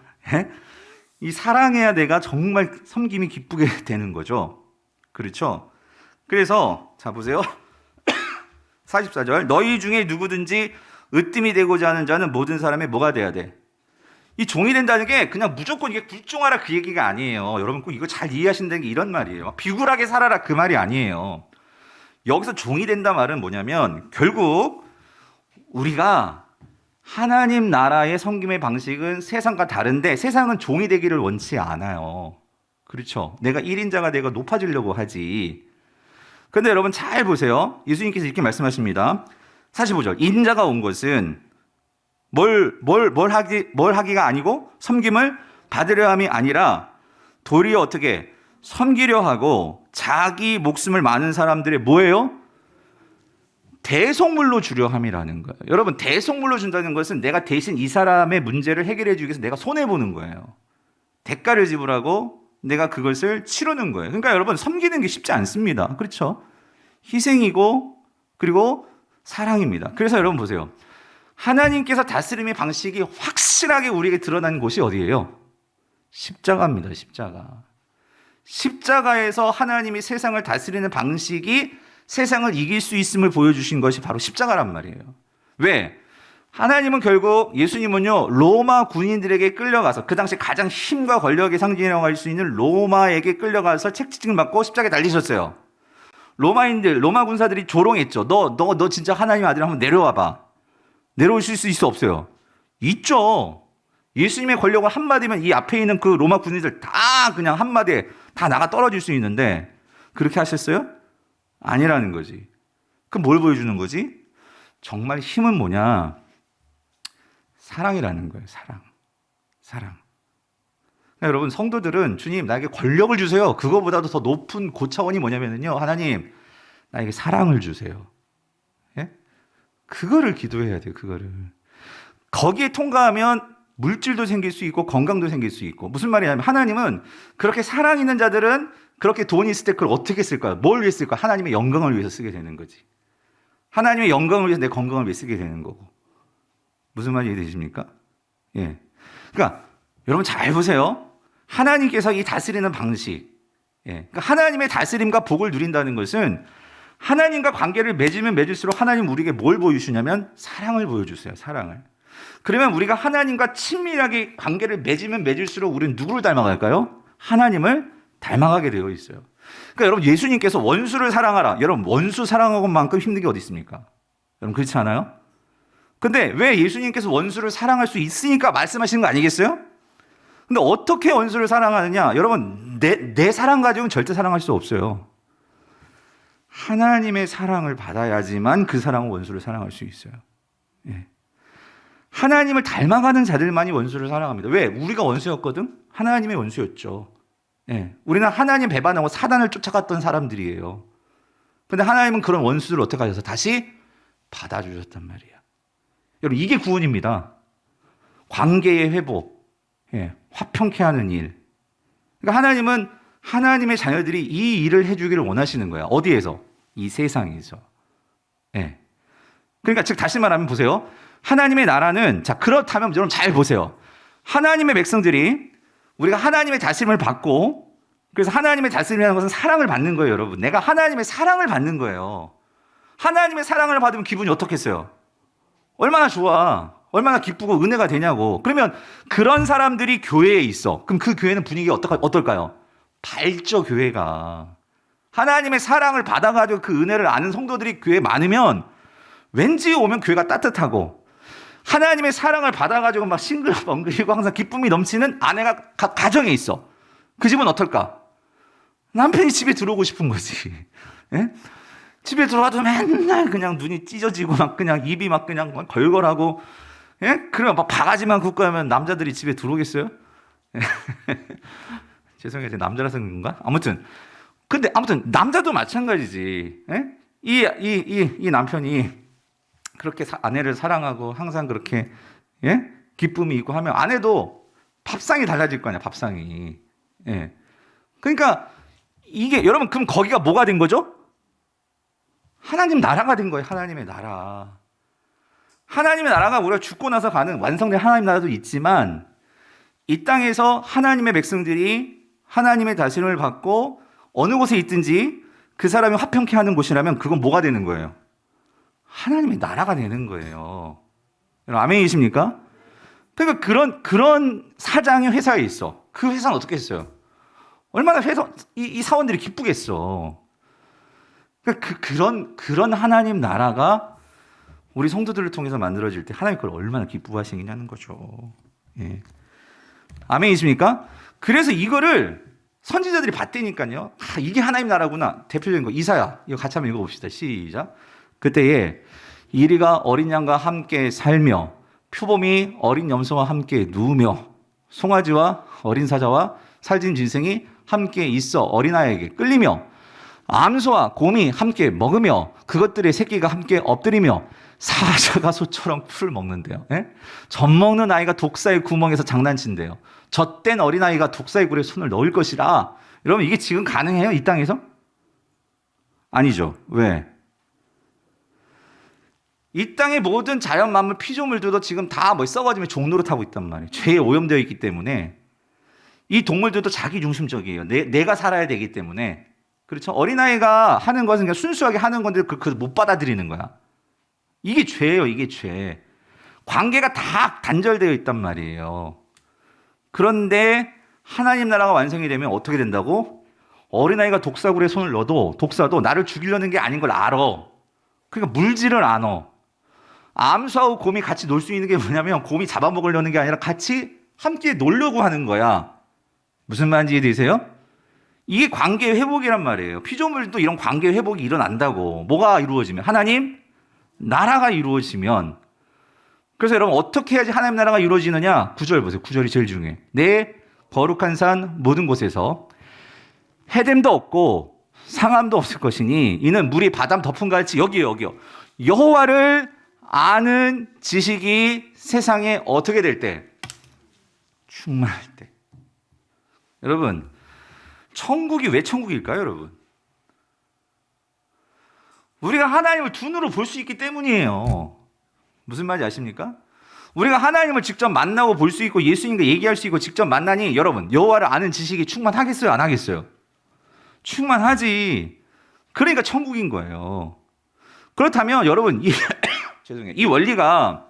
이 사랑해야 내가 정말 섬김이 기쁘게 되는 거죠. 그렇죠? 그래서 자 보세요. 44절. 너희 중에 누구든지 으뜸이 되고자 하는 자는 모든 사람의 뭐가 돼야 돼? 이 종이 된다는 게 그냥 무조건 이게 굴종하라 그 얘기가 아니에요. 여러분 꼭 이거 잘 이해하신다는 게 이런 말이에요. 비굴하게 살아라 그 말이 아니에요. 여기서 종이 된다 말은 뭐냐면 결국 우리가 하나님 나라의 섬김의 방식은 세상과 다른데 세상은 종이 되기를 원치 않아요. 그렇죠. 내가 1인자가 내가 높아지려고 하지. 그런데 여러분 잘 보세요. 예수님께서 이렇게 말씀하십니다. 45절. 인자가 온 것은 뭘 하기가 아니고 섬김을 받으려 함이 아니라 도리어 어떻게 섬기려 하고 자기 목숨을 많은 사람들의 뭐예요? 대속물로 주려 함이라는 거예요. 여러분 대속물로 준다는 것은 내가 대신 이 사람의 문제를 해결해 주기 위해서 내가 손해보는 거예요. 대가를 지불하고 내가 그것을 치르는 거예요. 그러니까 여러분 섬기는 게 쉽지 않습니다. 그렇죠? 희생이고 그리고 사랑입니다. 그래서 여러분 보세요. 하나님께서 다스림의 방식이 확실하게 우리에게 드러난 곳이 어디예요? 십자가입니다. 십자가. 십자가에서 하나님이 세상을 다스리는 방식이 세상을 이길 수 있음을 보여주신 것이 바로 십자가란 말이에요. 왜? 하나님은 결국 예수님은요 로마 군인들에게 끌려가서 그 당시 가장 힘과 권력의 상징이라고 할 수 있는 로마에게 끌려가서 책지증을 받고 십자가에 달리셨어요. 로마 군사들이 조롱했죠. 너 진짜 하나님 아들 한번 내려와봐. 내려오실 수 있어 없어요? 있죠. 예수님의 권력을 한마디면 이 앞에 있는 그 로마 군인들 다 그냥 한마디에 다 나가 떨어질 수 있는데 그렇게 하셨어요? 아니라는 거지. 그럼 뭘 보여주는 거지? 정말 힘은 뭐냐? 사랑이라는 거예요. 사랑. 여러분 성도들은 주님 나에게 권력을 주세요. 그거보다도 더 높은 고차원이 뭐냐면요. 하나님 나에게 사랑을 주세요. 예? 그거를 기도해야 돼요. 그거를. 거기에 통과하면 물질도 생길 수 있고 건강도 생길 수 있고 무슨 말이냐면 하나님은 그렇게 사랑 있는 자들은 그렇게 돈이 있을 때 그걸 어떻게 쓸까요? 뭘 위해 쓸까요? 하나님의 영광을 위해서 쓰게 되는 거지. 하나님의 영광을 위해서 내 건강을 위해 쓰게 되는 거고. 무슨 말이 이해되십니까? 예. 그러니까 여러분 잘 보세요. 하나님께서 이 다스리는 방식, 그러니까 하나님의 다스림과 복을 누린다는 것은 하나님과 관계를 맺으면 맺을수록 하나님 우리에게 뭘 보여주시냐면 사랑을 보여주세요. 사랑을. 그러면 우리가 하나님과 친밀하게 관계를 맺으면 맺을수록 우리는 누구를 닮아갈까요? 하나님을 닮아가게 되어 있어요. 그러니까 여러분 예수님께서 원수를 사랑하라. 여러분 원수 사랑하는 만큼 힘든 게 어디 있습니까? 여러분 그렇지 않아요? 근데 왜 예수님께서 원수를 사랑할 수 있으니까 말씀하시는 거 아니겠어요? 근데 어떻게 원수를 사랑하느냐? 여러분 내 사랑 가지고는 절대 사랑할 수 없어요. 하나님의 사랑을 받아야지만 그 사람은 원수를 사랑할 수 있어요. 예. 하나님을 닮아가는 자들만이 원수를 사랑합니다. 왜? 우리가 원수였거든? 하나님의 원수였죠. 예. 우리는 하나님 배반하고 사단을 쫓아갔던 사람들이에요. 근데 하나님은 그런 원수를 어떻게 하셔서 다시 받아주셨단 말이에요. 여러분 이게 구원입니다. 관계의 회복, 화평케 하는 일. 그러니까 하나님은 하나님의 자녀들이 이 일을 해주기를 원하시는 거야. 어디에서? 이 세상에서. 그러니까 즉 다시 말하면 보세요. 하나님의 나라는 자 그렇다면 여러분 잘 보세요. 하나님의 백성들이 우리가 하나님의 다스림을 받고 그래서 하나님의 다스림이라는 것은 사랑을 받는 거예요, 여러분. 내가 하나님의 사랑을 받는 거예요. 하나님의 사랑을 받으면 기분이 어떻겠어요? 얼마나 좋아. 얼마나 기쁘고 은혜가 되냐고. 그러면 그런 사람들이 교회에 있어. 그럼 그 교회는 분위기가 어떨까요? 밝죠, 교회가. 하나님의 사랑을 받아가지고 그 은혜를 아는 성도들이 교회에 많으면 왠지 오면 교회가 따뜻하고 하나님의 사랑을 받아가지고 막 싱글벙글이고 항상 기쁨이 넘치는 아내가 가정에 있어. 그 집은 어떨까? 남편이 집에 들어오고 싶은 거지. 예? 집에 들어와도 맨날 그냥 눈이 찢어지고 막 그냥 입이 막 그냥 걸걸하고 그러면 막 바가지만 굽고 하면 남자들이 집에 들어오겠어요? 죄송해요. 제가 남자라서 그런가? 근데 아무튼 남자도 마찬가지지. 이 남편이 그렇게 아내를 사랑하고 항상 그렇게 기쁨이 있고 하면 아내도 밥상이 달라질 거 아니야. 밥상이. 그러니까 이게 여러분 그럼 거기가 뭐가 된 거죠? 하나님 나라가 된 거예요. 하나님의 나라. 하나님의 나라가 우리가 죽고 나서 가는 완성된 하나님 나라도 있지만 이 땅에서 하나님의 백성들이 하나님의 다스림을 받고 어느 곳에 있든지 그 사람이 화평케 하는 곳이라면 그건 뭐가 되는 거예요? 하나님의 나라가 되는 거예요. 여러분, 아멘이십니까? 그러니까 그런 사장이 회사에 있어. 그 회사는 어떻게 했어요? 얼마나 이 사원들이 기쁘겠어. 그러니까 그런 하나님 나라가 우리 성도들을 통해서 만들어질 때 하나님 그걸 얼마나 기뻐하시냐는 거죠. 예. 아멘이십니까? 그래서 이거를 선지자들이 봤다니까요. 이게 하나님 나라구나. 대표적인 거 이사야. 이거 같이 한번 읽어봅시다. 시작. 그때에 이리가 어린 양과 함께 살며 표범이 어린 염소와 함께 누우며 송아지와 어린 사자와 살진 짐승이 함께 있어 어린아이에게 끌리며 암소와 곰이 함께 먹으며 그것들의 새끼가 함께 엎드리며 사자가 소처럼 풀을 먹는데요. 예? 젖 먹는 아이가 독사의 구멍에서 장난친대요. 젖된 어린아이가 독사의 굴에 손을 넣을 것이라. 여러분 이게 지금 가능해요? 이 땅에서? 아니죠. 왜? 이 땅의 모든 자연 만물 피조물들도 지금 다 썩어지면 종로로 타고 있단 말이에요. 죄에 오염되어 있기 때문에 이 동물들도 자기 중심적이에요. 내가 살아야 되기 때문에. 그렇죠? 어린아이가 하는 것은 그냥 순수하게 하는 건데 그걸 못 받아들이는 거야. 이게 죄예요. 이게 죄. 관계가 다 단절되어 있단 말이에요. 그런데 하나님 나라가 완성이 되면 어떻게 된다고? 어린아이가 독사굴에 손을 넣어도 독사도 나를 죽이려는 게 아닌 걸 알아. 그러니까 물지를 않아. 암소하고 곰이 같이 놀 수 있는 게 뭐냐면 곰이 잡아먹으려는 게 아니라 같이 함께 놀려고 하는 거야. 무슨 말인지 이해되세요? 이게 관계 회복이란 말이에요. 피조물도 이런 관계 회복이 일어난다고. 뭐가 이루어지면? 하나님 나라가 이루어지면. 그래서 여러분 어떻게 해야지 하나님 나라가 이루어지느냐? 9절 보세요. 9절이 제일 중요해. 내 거룩한 산 모든 곳에서 해됨도 없고 상함도 없을 것이니 이는 물이 바담 덮은 같이 여기요. 여호와를 아는 지식이 세상에 어떻게 될 때? 충만할 때. 여러분 천국이 왜 천국일까요, 여러분? 우리가 하나님을 두 눈으로 볼 수 있기 때문이에요. 무슨 말인지 아십니까? 우리가 하나님을 직접 만나고 볼 수 있고 예수님과 얘기할 수 있고 직접 만나니 여러분 여호와를 아는 지식이 충만하겠어요? 안 하겠어요? 충만하지. 그러니까 천국인 거예요. 그렇다면 여러분 죄송해요. 이 원리가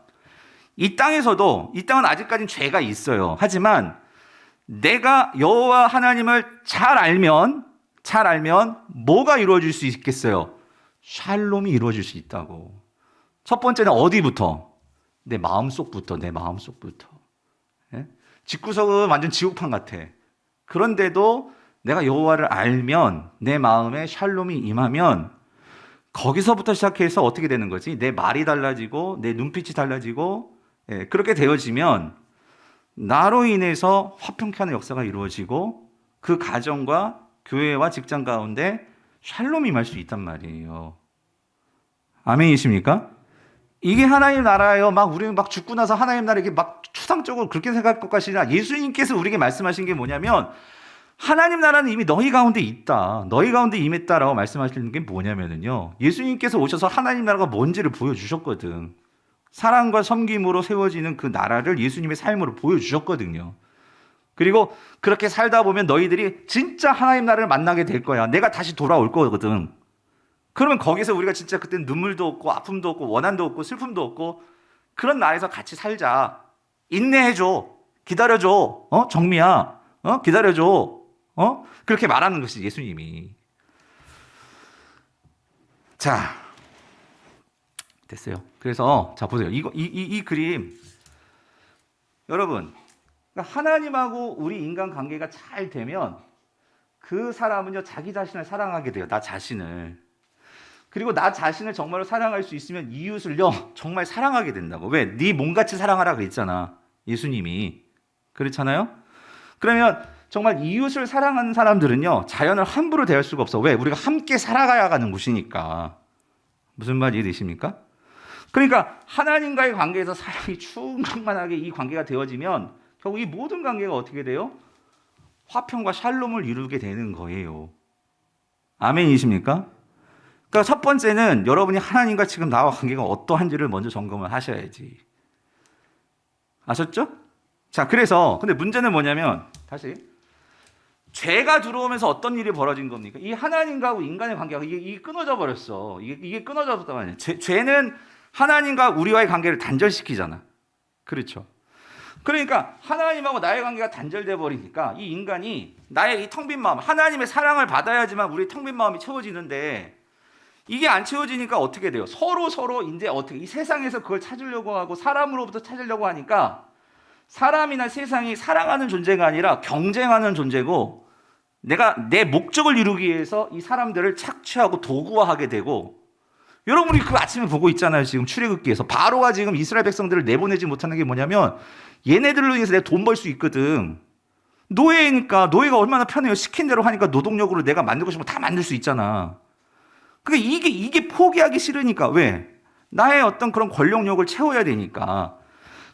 이 땅에서도 이 땅은 아직까지는 죄가 있어요. 하지만 내가 여호와 하나님을 잘 알면 뭐가 이루어질 수 있겠어요? 샬롬이 이루어질 수 있다고. 첫 번째는 어디부터? 내 마음속부터. 예? 집구석은 완전 지옥판 같아. 그런데도 내가 여호와를 알면 내 마음에 샬롬이 임하면 거기서부터 시작해서 어떻게 되는 거지? 내 말이 달라지고 내 눈빛이 달라지고 예, 그렇게 되어지면 나로 인해서 화평케 하는 역사가 이루어지고 그 가정과 교회와 직장 가운데 샬롬이 임할 수 있단 말이에요. 아멘이십니까? 이게 하나님 나라예요. 우리는 죽고 나서 하나님 나라 이렇게 추상적으로 그렇게 생각할 것 같이 아니라 예수님께서 우리에게 말씀하신 게 뭐냐면 하나님 나라는 이미 너희 가운데 있다. 너희 가운데 임했다라고 말씀하시는 게 뭐냐면요. 예수님께서 오셔서 하나님 나라가 뭔지를 보여주셨거든. 사랑과 섬김으로 세워지는 그 나라를 예수님의 삶으로 보여주셨거든요. 그리고 그렇게 살다 보면 너희들이 진짜 하나님 나라를 만나게 될 거야. 내가 다시 돌아올 거거든. 그러면 거기서 우리가 진짜 그때는 눈물도 없고 아픔도 없고 원한도 없고 슬픔도 없고 그런 나라에서 같이 살자. 인내해줘. 기다려줘. 정미야. 기다려줘. 그렇게 말하는 것이 예수님이. 자, 됐어요. 그래서 자 보세요. 이 그림 여러분 그러니까 하나님하고 우리 인간 관계가 잘 되면 그 사람은요 자기 자신을 사랑하게 돼요. 나 자신을. 그리고 나 자신을 정말로 사랑할 수 있으면 이웃을요 정말 사랑하게 된다고. 왜? 네 몸같이 사랑하라 그랬잖아. 예수님이. 그렇잖아요? 그러면 정말 이웃을 사랑하는 사람들은요 자연을 함부로 대할 수가 없어. 왜? 우리가 함께 살아가야 하는 곳이니까. 무슨 말 이해되십니까? 그러니까 하나님과의 관계에서 사랑이 충만하게 이 관계가 되어지면 결국 이 모든 관계가 어떻게 돼요? 화평과 샬롬을 이루게 되는 거예요. 아멘이십니까? 그러니까 첫 번째는 여러분이 하나님과 지금 나와 관계가 어떠한지를 먼저 점검을 하셔야지. 아셨죠? 자, 그래서 근데 문제는 뭐냐면 다시 죄가 들어오면서 어떤 일이 벌어진 겁니까? 이 하나님과 인간의 관계가 이게 끊어져 버렸어. 이게 끊어졌단 말이에요. 죄는 하나님과 우리와의 관계를 단절시키잖아. 그렇죠? 그러니까 하나님하고 나의 관계가 단절돼 버리니까 이 인간이 나의 이 텅 빈 마음, 하나님의 사랑을 받아야지만 우리의 텅 빈 마음이 채워지는데 이게 안 채워지니까 어떻게 돼요? 서로 이제 어떻게 이 세상에서 그걸 찾으려고 하고 사람으로부터 찾으려고 하니까 사람이나 세상이 사랑하는 존재가 아니라 경쟁하는 존재고 내가 내 목적을 이루기 위해서 이 사람들을 착취하고 도구화하게 되고 여러분이 그 아침에 보고 있잖아요. 지금 출애굽기에서 바로가 지금 이스라엘 백성들을 내보내지 못하는 게 뭐냐면 얘네들로 인해서 내가 돈 벌 수 있거든. 노예니까 노예가 얼마나 편해요. 시킨 대로 하니까 노동력으로 내가 만들고 싶은 거 다 만들 수 있잖아. 그러니까 이게 포기하기 싫으니까 왜? 나의 어떤 그런 권력욕을 채워야 되니까.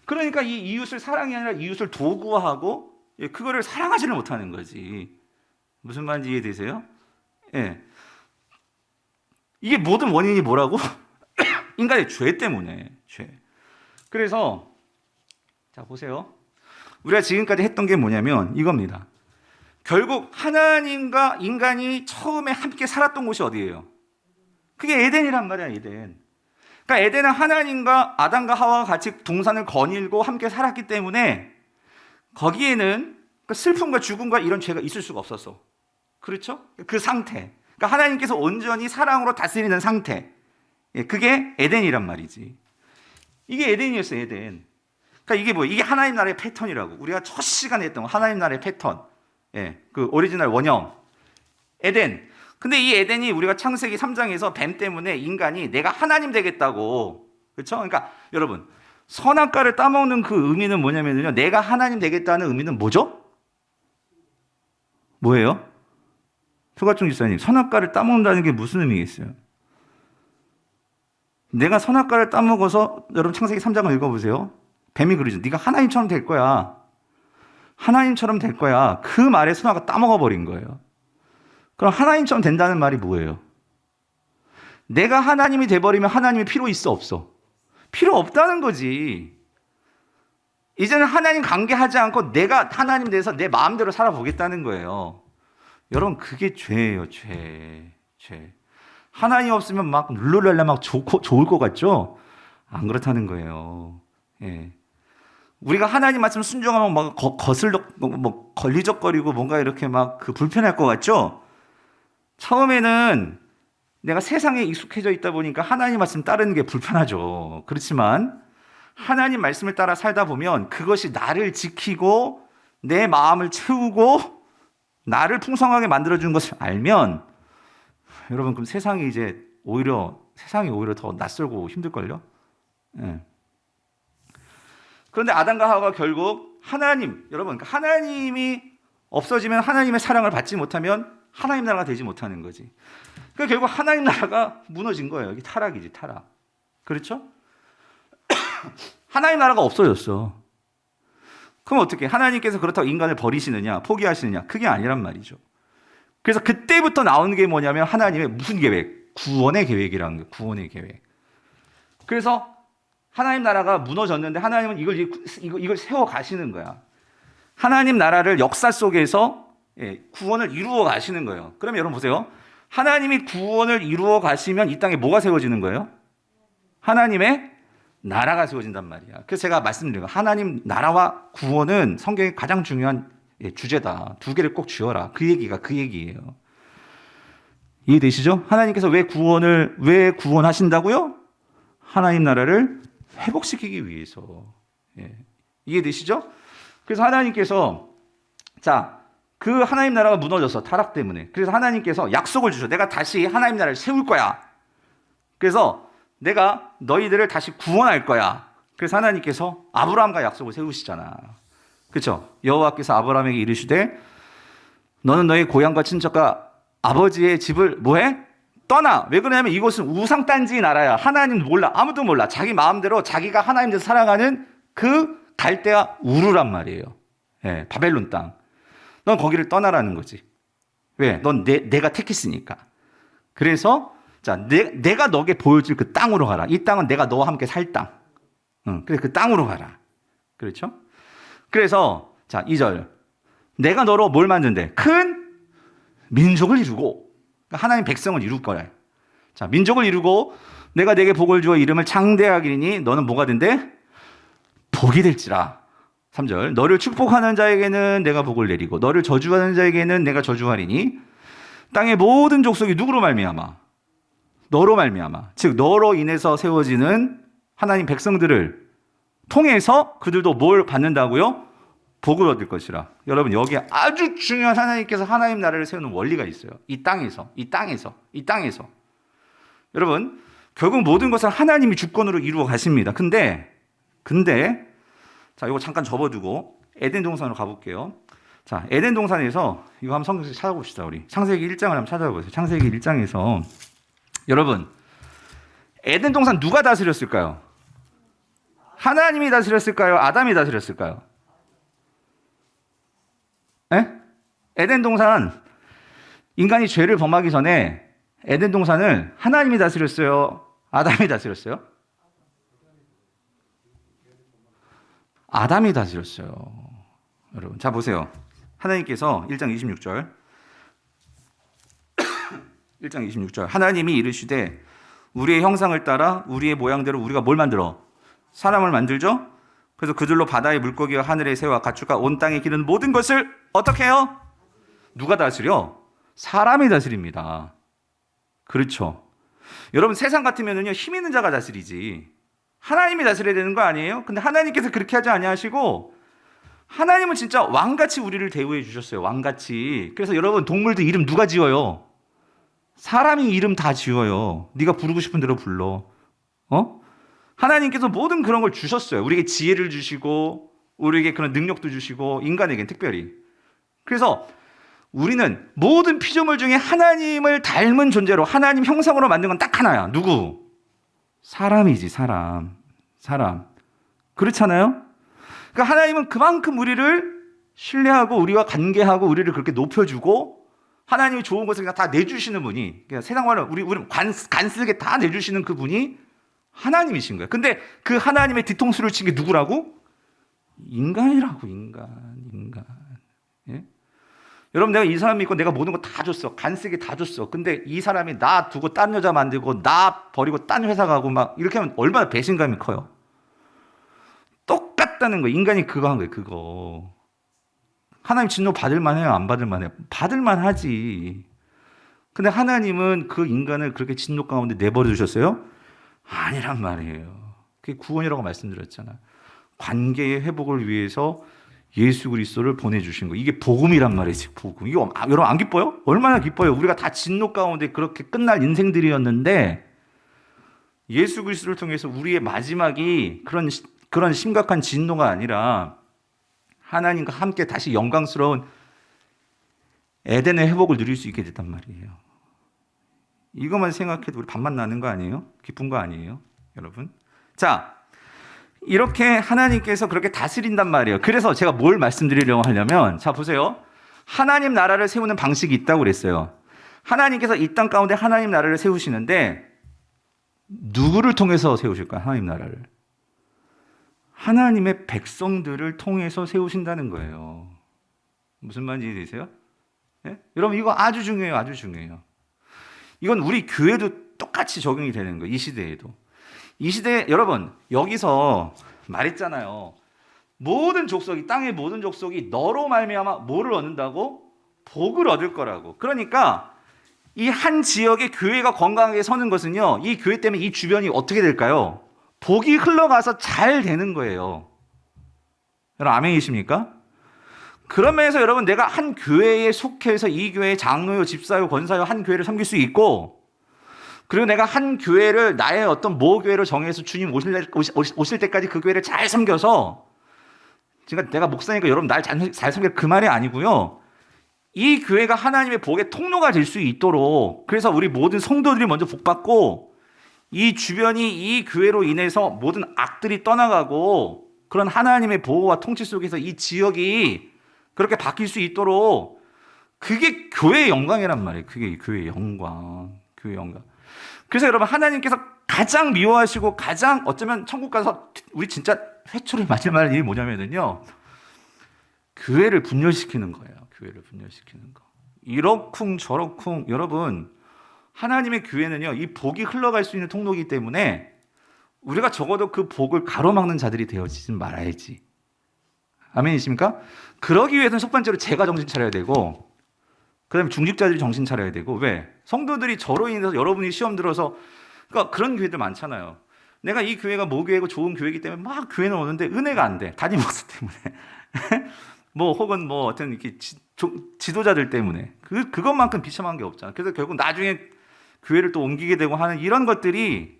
그러니까 이 이웃을 사랑이 아니라 이웃을 도구화하고 그거를 사랑하지를 못하는 거지. 무슨 말인지 이해되세요? 예. 이게 모든 원인이 뭐라고? 인간의 죄 때문에. 죄. 그래서 자 보세요. 우리가 지금까지 했던 게 뭐냐면 이겁니다. 결국 하나님과 인간이 처음에 함께 살았던 곳이 어디예요? 그게 에덴이란 말이야, 에덴. 그러니까 에덴은 하나님과 아담과 하와가 같이 동산을 거닐고 함께 살았기 때문에 거기에는 슬픔과 죽음과 이런 죄가 있을 수가 없었어. 그렇죠? 그 상태. 그러니까 하나님께서 온전히 사랑으로 다스리는 상태. 그게 에덴이란 말이지. 이게 에덴이었어요, 에덴. 그러니까 이게 뭐예요? 이게 하나님 나라의 패턴이라고. 우리가 첫 시간에 했던 거, 하나님 나라의 패턴. 그 오리지널 원형. 에덴. 근데 이 에덴이 우리가 창세기 3장에서 뱀 때문에 인간이 내가 하나님 되겠다고. 그렇죠? 그러니까 여러분, 선악과를 따먹는 그 의미는 뭐냐면요. 내가 하나님 되겠다는 의미는 뭐죠? 뭐예요? 표가총 집사님, 선악과를 따먹는다는 게 무슨 의미겠어요? 내가 선악과를 따먹어서 여러분 창세기 3장을 읽어보세요. 뱀이 그러죠. 네가 하나님처럼 될 거야. 하나님처럼 될 거야. 그 말에 선악과 따먹어버린 거예요. 그럼 하나님처럼 된다는 말이 뭐예요? 내가 하나님이 돼버리면 하나님이 필요 있어 없어? 필요 없다는 거지. 이제는 하나님 관계하지 않고 내가 하나님 돼서 내 마음대로 살아보겠다는 거예요. 여러분 그게 죄예요. 죄. 하나님 없으면 막 룰루랄라 막 좋을 것 같죠? 안 그렇다는 거예요. 예. 우리가 하나님 말씀 순종하면 막 걸리적거리고 뭔가 이렇게 막 불편할 것 같죠? 처음에는 내가 세상에 익숙해져 있다 보니까 하나님 말씀 따르는 게 불편하죠. 그렇지만 하나님 말씀을 따라 살다 보면 그것이 나를 지키고 내 마음을 채우고 나를 풍성하게 만들어주는 것을 알면 여러분 그럼 세상이 오히려 더 낯설고 힘들걸요? 예. 그런데 아담과 하와가 결국 여러분 하나님이 없어지면 하나님의 사랑을 받지 못하면 하나님 나라가 되지 못하는 거지. 그러니까 결국 하나님 나라가 무너진 거예요. 이게 타락이지, 타락. 그렇죠? 하나님 나라가 없어졌어. 그럼 어떻게? 하나님께서 그렇다고 인간을 버리시느냐, 포기하시느냐? 그게 아니란 말이죠. 그래서 그때부터 나오는 게 뭐냐면 하나님의 무슨 계획? 구원의 계획이라는 거예요. 구원의 계획. 그래서 하나님 나라가 무너졌는데 하나님은 이걸 세워 가시는 거야. 하나님 나라를 역사 속에서 구원을 이루어 가시는 거예요. 그러면 여러분 보세요. 하나님이 구원을 이루어 가시면 이 땅에 뭐가 세워지는 거예요? 하나님의 나라가 세워진단 말이야. 그래서 제가 말씀드린 거 하나님 나라와 구원은 성경의 가장 중요한 주제다. 두 개를 꼭 쥐어라. 그 얘기예요. 이해되시죠? 하나님께서 왜 구원하신다고요? 하나님 나라를 회복시키기 위해서. 이해되시죠? 그래서 하나님께서 그 하나님 나라가 무너져서 타락 때문에 그래서 하나님께서 약속을 주셔. 내가 다시 하나님 나라를 세울 거야. 그래서 내가 너희들을 다시 구원할 거야. 그래서 하나님께서 아브라함과 약속을 세우시잖아. 그렇죠? 여호와께서 아브라함에게 이르시되 너는 너희 고향과 친척과 아버지의 집을 뭐해? 떠나. 왜 그러냐면 이곳은 우상단지 나라야. 하나님 몰라. 아무도 몰라. 자기 마음대로 자기가 하나님 돼서 살아가는 그 갈대아 우르란 말이에요. 바벨론 땅. 넌 거기를 떠나라는 거지. 왜? 넌 내가 택했으니까. 그래서 내가 너에게 보여줄 그 땅으로 가라. 이 땅은 내가 너와 함께 살 땅. 그래서 그 땅으로 가라. 그렇죠? 그래서 2절. 내가 너로 뭘 만든대? 큰 민족을 이루고, 그러니까 하나님 백성을 이룰 거야. 자, 민족을 이루고 내가 내게 복을 주어 이름을 장대하게 하리니 너는 뭐가 된대? 복이 될지라. 3절. 너를 축복하는 자에게는 내가 복을 내리고 너를 저주하는 자에게는 내가 저주하리니 땅의 모든 족속이 누구로 말미암아? 너로 말미암아. 즉 너로 인해서 세워지는 하나님 백성들을 통해서 그들도 뭘 받는다고요? 복을 얻을 것이라. 여러분, 여기에 아주 중요한 하나님께서 하나님 나라를 세우는 원리가 있어요. 이 땅에서. 여러분, 결국 모든 것을 하나님이 주권으로 이루어 가십니다. 근데 자, 이거 잠깐 접어두고 에덴 동산으로 가볼게요. 자, 에덴 동산에서 이거 한번 성경에서 찾아봅시다. 우리 창세기 1장을 한번 찾아보세요. 창세기 1장에서 여러분, 에덴 동산 누가 다스렸을까요? 하나님이 다스렸을까요? 아담이 다스렸을까요? 에? 에덴 동산, 인간이 죄를 범하기 전에 에덴 동산을 하나님이 다스렸어요? 아담이 다스렸어요? 아담이 다스렸어요. 여러분, 자 보세요. 하나님께서 1장 26절 1장 26절 하나님이 이르시되 우리의 형상을 따라 우리의 모양대로 우리가 뭘 만들어? 사람을 만들죠? 그래서 그들로 바다의 물고기와 하늘의 새와 가축과 온 땅에 기는 모든 것을 어떻게 해요? 누가 다스려? 사람이 다스립니다. 그렇죠. 여러분, 세상 같으면은요, 힘 있는 자가 다스리지. 하나님이 다스려야 되는 거 아니에요? 근데 하나님께서 그렇게 하지 아니하시고 하나님은 진짜 왕같이 우리를 대우해 주셨어요. 왕같이. 그래서 여러분, 동물들 이름 누가 지어요? 사람이 이름 다 지어요. 네가 부르고 싶은 대로 불러. 하나님께서 모든 그런 걸 주셨어요. 우리에게 지혜를 주시고 우리에게 그런 능력도 주시고 인간에겐 특별히. 그래서 우리는 모든 피조물 중에 하나님을 닮은 존재로 하나님 형상으로 만든 건 딱 하나야. 누구? 사람이지, 사람. 그렇잖아요? 그러니까 하나님은 그만큼 우리를 신뢰하고 우리와 관계하고 우리를 그렇게 높여주고 하나님이 좋은 것을 그냥 다 내주시는 분이, 그러니까 세상 말로 우리 간쓰게 다 내주시는 그 분이 하나님이신 거예요. 근데 그 하나님의 뒤통수를 친 게 누구라고? 인간이라고, 인간. 예? 여러분, 내가 이 사람 믿고 내가 모든 거 다 줬어. 간쓰게 다 줬어. 근데 이 사람이 나 두고 딴 여자 만들고 나 버리고 딴 회사 가고 막 이렇게 하면 얼마나 배신감이 커요. 똑같다는 거예요. 인간이 그거 한 거예요. 그거. 하나님 진노 받을 만해요? 안 받을 만해요? 받을 만하지. 근데 하나님은 그 인간을 그렇게 진노 가운데 내버려 두셨어요? 아니란 말이에요. 그게 구원이라고 말씀드렸잖아. 관계의 회복을 위해서 예수 그리스도를 보내주신 거. 이게 복음이란 말이지, 복음. 이거 여러분 안 기뻐요? 얼마나 기뻐요. 우리가 다 진노 가운데 그렇게 끝날 인생들이었는데 예수 그리스도를 통해서 우리의 마지막이 그런 심각한 진노가 아니라 하나님과 함께 다시 영광스러운 에덴의 회복을 누릴 수 있게 됐단 말이에요. 이것만 생각해도 우리 반만 나는 거 아니에요? 기쁜 거 아니에요? 여러분. 자, 이렇게 하나님께서 그렇게 다스린단 말이에요. 그래서 제가 뭘 말씀드리려고 하냐면, 자 보세요. 하나님 나라를 세우는 방식이 있다고 그랬어요. 하나님께서 이 땅 가운데 하나님 나라를 세우시는데 누구를 통해서 세우실까요? 하나님 나라를. 하나님의 백성들을 통해서 세우신다는 거예요. 무슨 말인지 이해되세요? 네? 여러분, 이거 아주 중요해요. 아주 중요해요. 이건 우리 교회도 똑같이 적용이 되는 거예요. 이 시대에도. 이 시대에 여러분, 여기서 말했잖아요. 모든 족속이, 땅의 모든 족속이 너로 말미암아 뭐를 얻는다고? 복을 얻을 거라고. 그러니까 이 한 지역의 교회가 건강하게 서는 것은요, 이 교회 때문에 이 주변이 어떻게 될까요? 복이 흘러가서 잘 되는 거예요. 여러분, 아멘이십니까? 그런 면에서 여러분, 내가 한 교회에 속해서 이 교회의 장로요, 집사요, 권사요 한 교회를 섬길 수 있고, 그리고 내가 한 교회를 나의 어떤 모교회로 정해서 주님 오실 때까지 그 교회를 잘 섬겨서, 그러니까 내가 목사니까 여러분 날 잘 섬길 그 말이 아니고요. 이 교회가 하나님의 복의 통로가 될 수 있도록, 그래서 우리 모든 성도들이 먼저 복받고 이 주변이 이 교회로 인해서 모든 악들이 떠나가고 그런 하나님의 보호와 통치 속에서 이 지역이 그렇게 바뀔 수 있도록, 그게 교회의 영광이란 말이에요. 그게 교회의 영광. 교회의 영광. 그래서 여러분, 하나님께서 가장 미워하시고 가장 어쩌면 천국 가서 우리 진짜 회초를 맞을 만한 일이 뭐냐면요, 교회를 분열시키는 거예요. 교회를 분열시키는 거. 이러쿵 저러쿵. 여러분, 하나님의 교회는요, 이 복이 흘러갈 수 있는 통로이기 때문에 우리가 적어도 그 복을 가로막는 자들이 되어지지 말아야지. 아멘이십니까? 그러기 위해서는 첫 번째로 제가 정신 차려야 되고, 그 다음에 중직자들이 정신 차려야 되고. 왜? 성도들이 저로 인해서 여러분이 시험 들어서, 그러니까 그런 교회들 많잖아요. 내가 이 교회가 모교회고 좋은 교회이기 때문에 막 교회는 오는데 은혜가 안 돼. 담임 목사 때문에. 뭐 혹은 뭐 어떤 이렇게 지도자들 때문에. 그것만큼 비참한 게 없잖아. 그래서 결국 나중에 교회를 또 옮기게 되고 하는 이런 것들이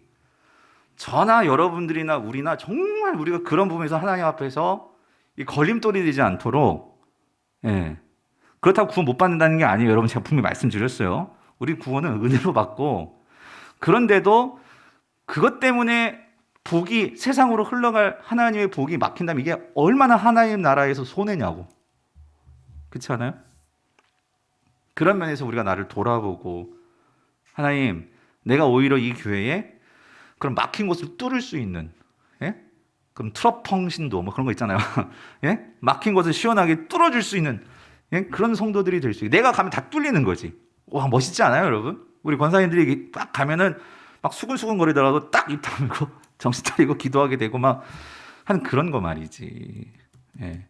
저나 여러분들이나 우리나 정말 우리가 그런 부분에서 하나님 앞에서 이 걸림돌이 되지 않도록, 예. 그렇다고 구원 못 받는다는 게 아니에요. 여러분, 제가 분명히 말씀드렸어요. 우리 구원은 은혜로 받고, 그런데도 그것 때문에 복이 세상으로 흘러갈 하나님의 복이 막힌다면 이게 얼마나 하나님 나라에서 손해냐고. 그렇지 않아요? 그런 면에서 우리가 나를 돌아보고, 하나님, 내가 오히려 이 교회에 그런 막힌 곳을 뚫을 수 있는, 예? 그럼 트러펑신도 뭐 그런 거 있잖아요. 예? 막힌 곳을 시원하게 뚫어줄 수 있는, 예? 그런 성도들이 될 수 있게. 내가 가면 다 뚫리는 거지. 와, 멋있지 않아요, 여러분? 우리 권사님들이 딱 가면은 막 수근수근 거리더라도 딱 입 다물고 정신 차리고 기도하게 되고 막 하는 그런 거 말이지. 예.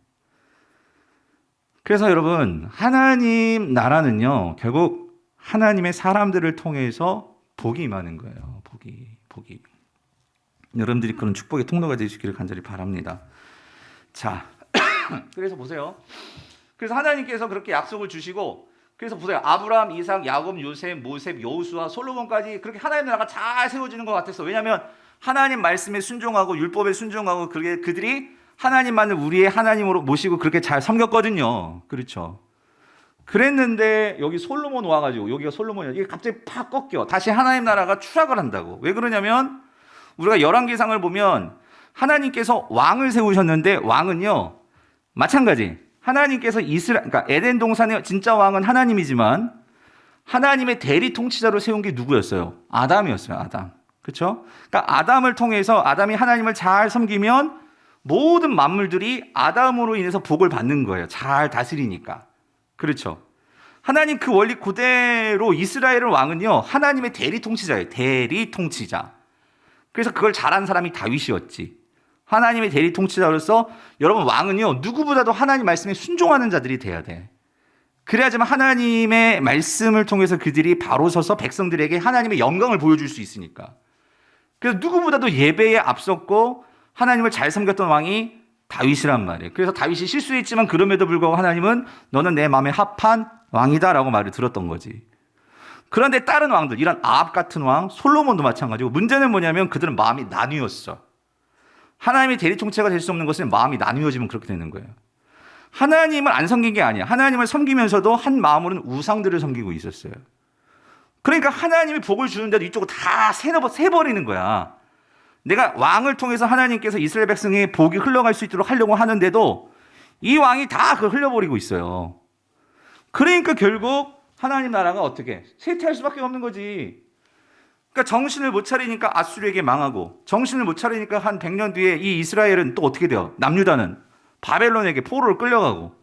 그래서 여러분, 하나님 나라는요, 결국 하나님의 사람들을 통해서 복이 임하는 거예요. 복이. 여러분들이 그런 축복의 통로가 되시기를 간절히 바랍니다. 자, 그래서 보세요. 그래서 하나님께서 그렇게 약속을 주시고, 그래서 보세요. 아브라함, 이삭, 야곱, 요셉, 모셉, 여호수아, 솔로몬까지 그렇게 하나님 나라가 잘 세워지는 것 같았어. 왜냐하면 하나님 말씀에 순종하고 율법에 순종하고 그들이 하나님만을 우리의 하나님으로 모시고 그렇게 잘 섬겼거든요. 그렇죠. 그랬는데 여기 솔로몬 와가지고, 여기가 솔로몬이야. 이게 갑자기 팍 꺾여. 다시 하나님 나라가 추락을 한다고. 왜 그러냐면 우리가 열왕기상을 보면 하나님께서 왕을 세우셨는데, 왕은요 마찬가지. 하나님께서 그러니까 에덴 동산의 진짜 왕은 하나님이지만 하나님의 대리 통치자로 세운 게 누구였어요? 아담이었어요. 아담. 그렇죠? 그러니까 아담을 통해서 아담이 하나님을 잘 섬기면 모든 만물들이 아담으로 인해서 복을 받는 거예요. 잘 다스리니까. 그렇죠? 하나님 그 원리 그대로 이스라엘의 왕은요, 하나님의 대리 통치자예요. 대리 통치자. 그래서 그걸 잘한 사람이 다윗이었지. 하나님의 대리 통치자로서 여러분, 왕은요, 누구보다도 하나님 말씀에 순종하는 자들이 돼야 돼. 그래야지만 하나님의 말씀을 통해서 그들이 바로 서서 백성들에게 하나님의 영광을 보여줄 수 있으니까. 그래서 누구보다도 예배에 앞섰고 하나님을 잘 섬겼던 왕이 다윗이란 말이에요. 그래서 다윗이 실수했지만 그럼에도 불구하고 하나님은 너는 내 마음에 합한 왕이다라고 말을 들었던 거지. 그런데 다른 왕들, 이런 아합 같은 왕, 솔로몬도 마찬가지고, 문제는 뭐냐면 그들은 마음이 나뉘었어. 하나님의 대리 통치가 될 수 없는 것은 마음이 나뉘어지면 그렇게 되는 거예요. 하나님을 안 섬긴 게 아니야. 하나님을 섬기면서도 한 마음으로는 우상들을 섬기고 있었어요. 그러니까 하나님이 복을 주는데도 이쪽을 다 세버리는 거야. 내가 왕을 통해서 하나님께서 이스라엘 백성의 복이 흘러갈 수 있도록 하려고 하는데도 이 왕이 다 그걸 흘려버리고 있어요. 그러니까 결국 하나님 나라가 어떻게 쇠퇴할 수밖에 없는 거지. 그러니까 정신을 못 차리니까 아수르에게 망하고, 정신을 못 차리니까 한 100년 뒤에 이 이스라엘은 또 어떻게 돼요? 남유다는 바벨론에게 포로를 끌려가고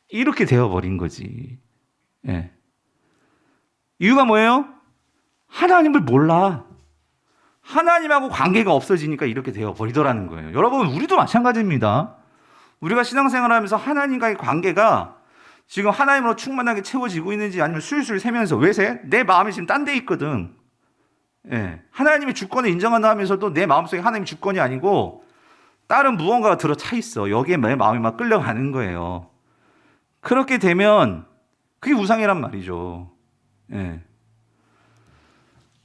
이렇게 되어버린 거지. 예. 이유가 뭐예요? 하나님을 몰라. 하나님하고 관계가 없어지니까 이렇게 되어버리더라는 거예요. 여러분, 우리도 마찬가지입니다. 우리가 신앙생활하면서 하나님과의 관계가 지금 하나님으로 충만하게 채워지고 있는지, 아니면 술술 새면서, 왜 새? 내 마음이 지금 딴 데 있거든. 예. 하나님의 주권을 인정한다 하면서도 내 마음속에 하나님의 주권이 아니고 다른 무언가가 들어차 있어. 여기에 내 마음이 막 끌려가는 거예요. 그렇게 되면 그게 우상이란 말이죠. 예.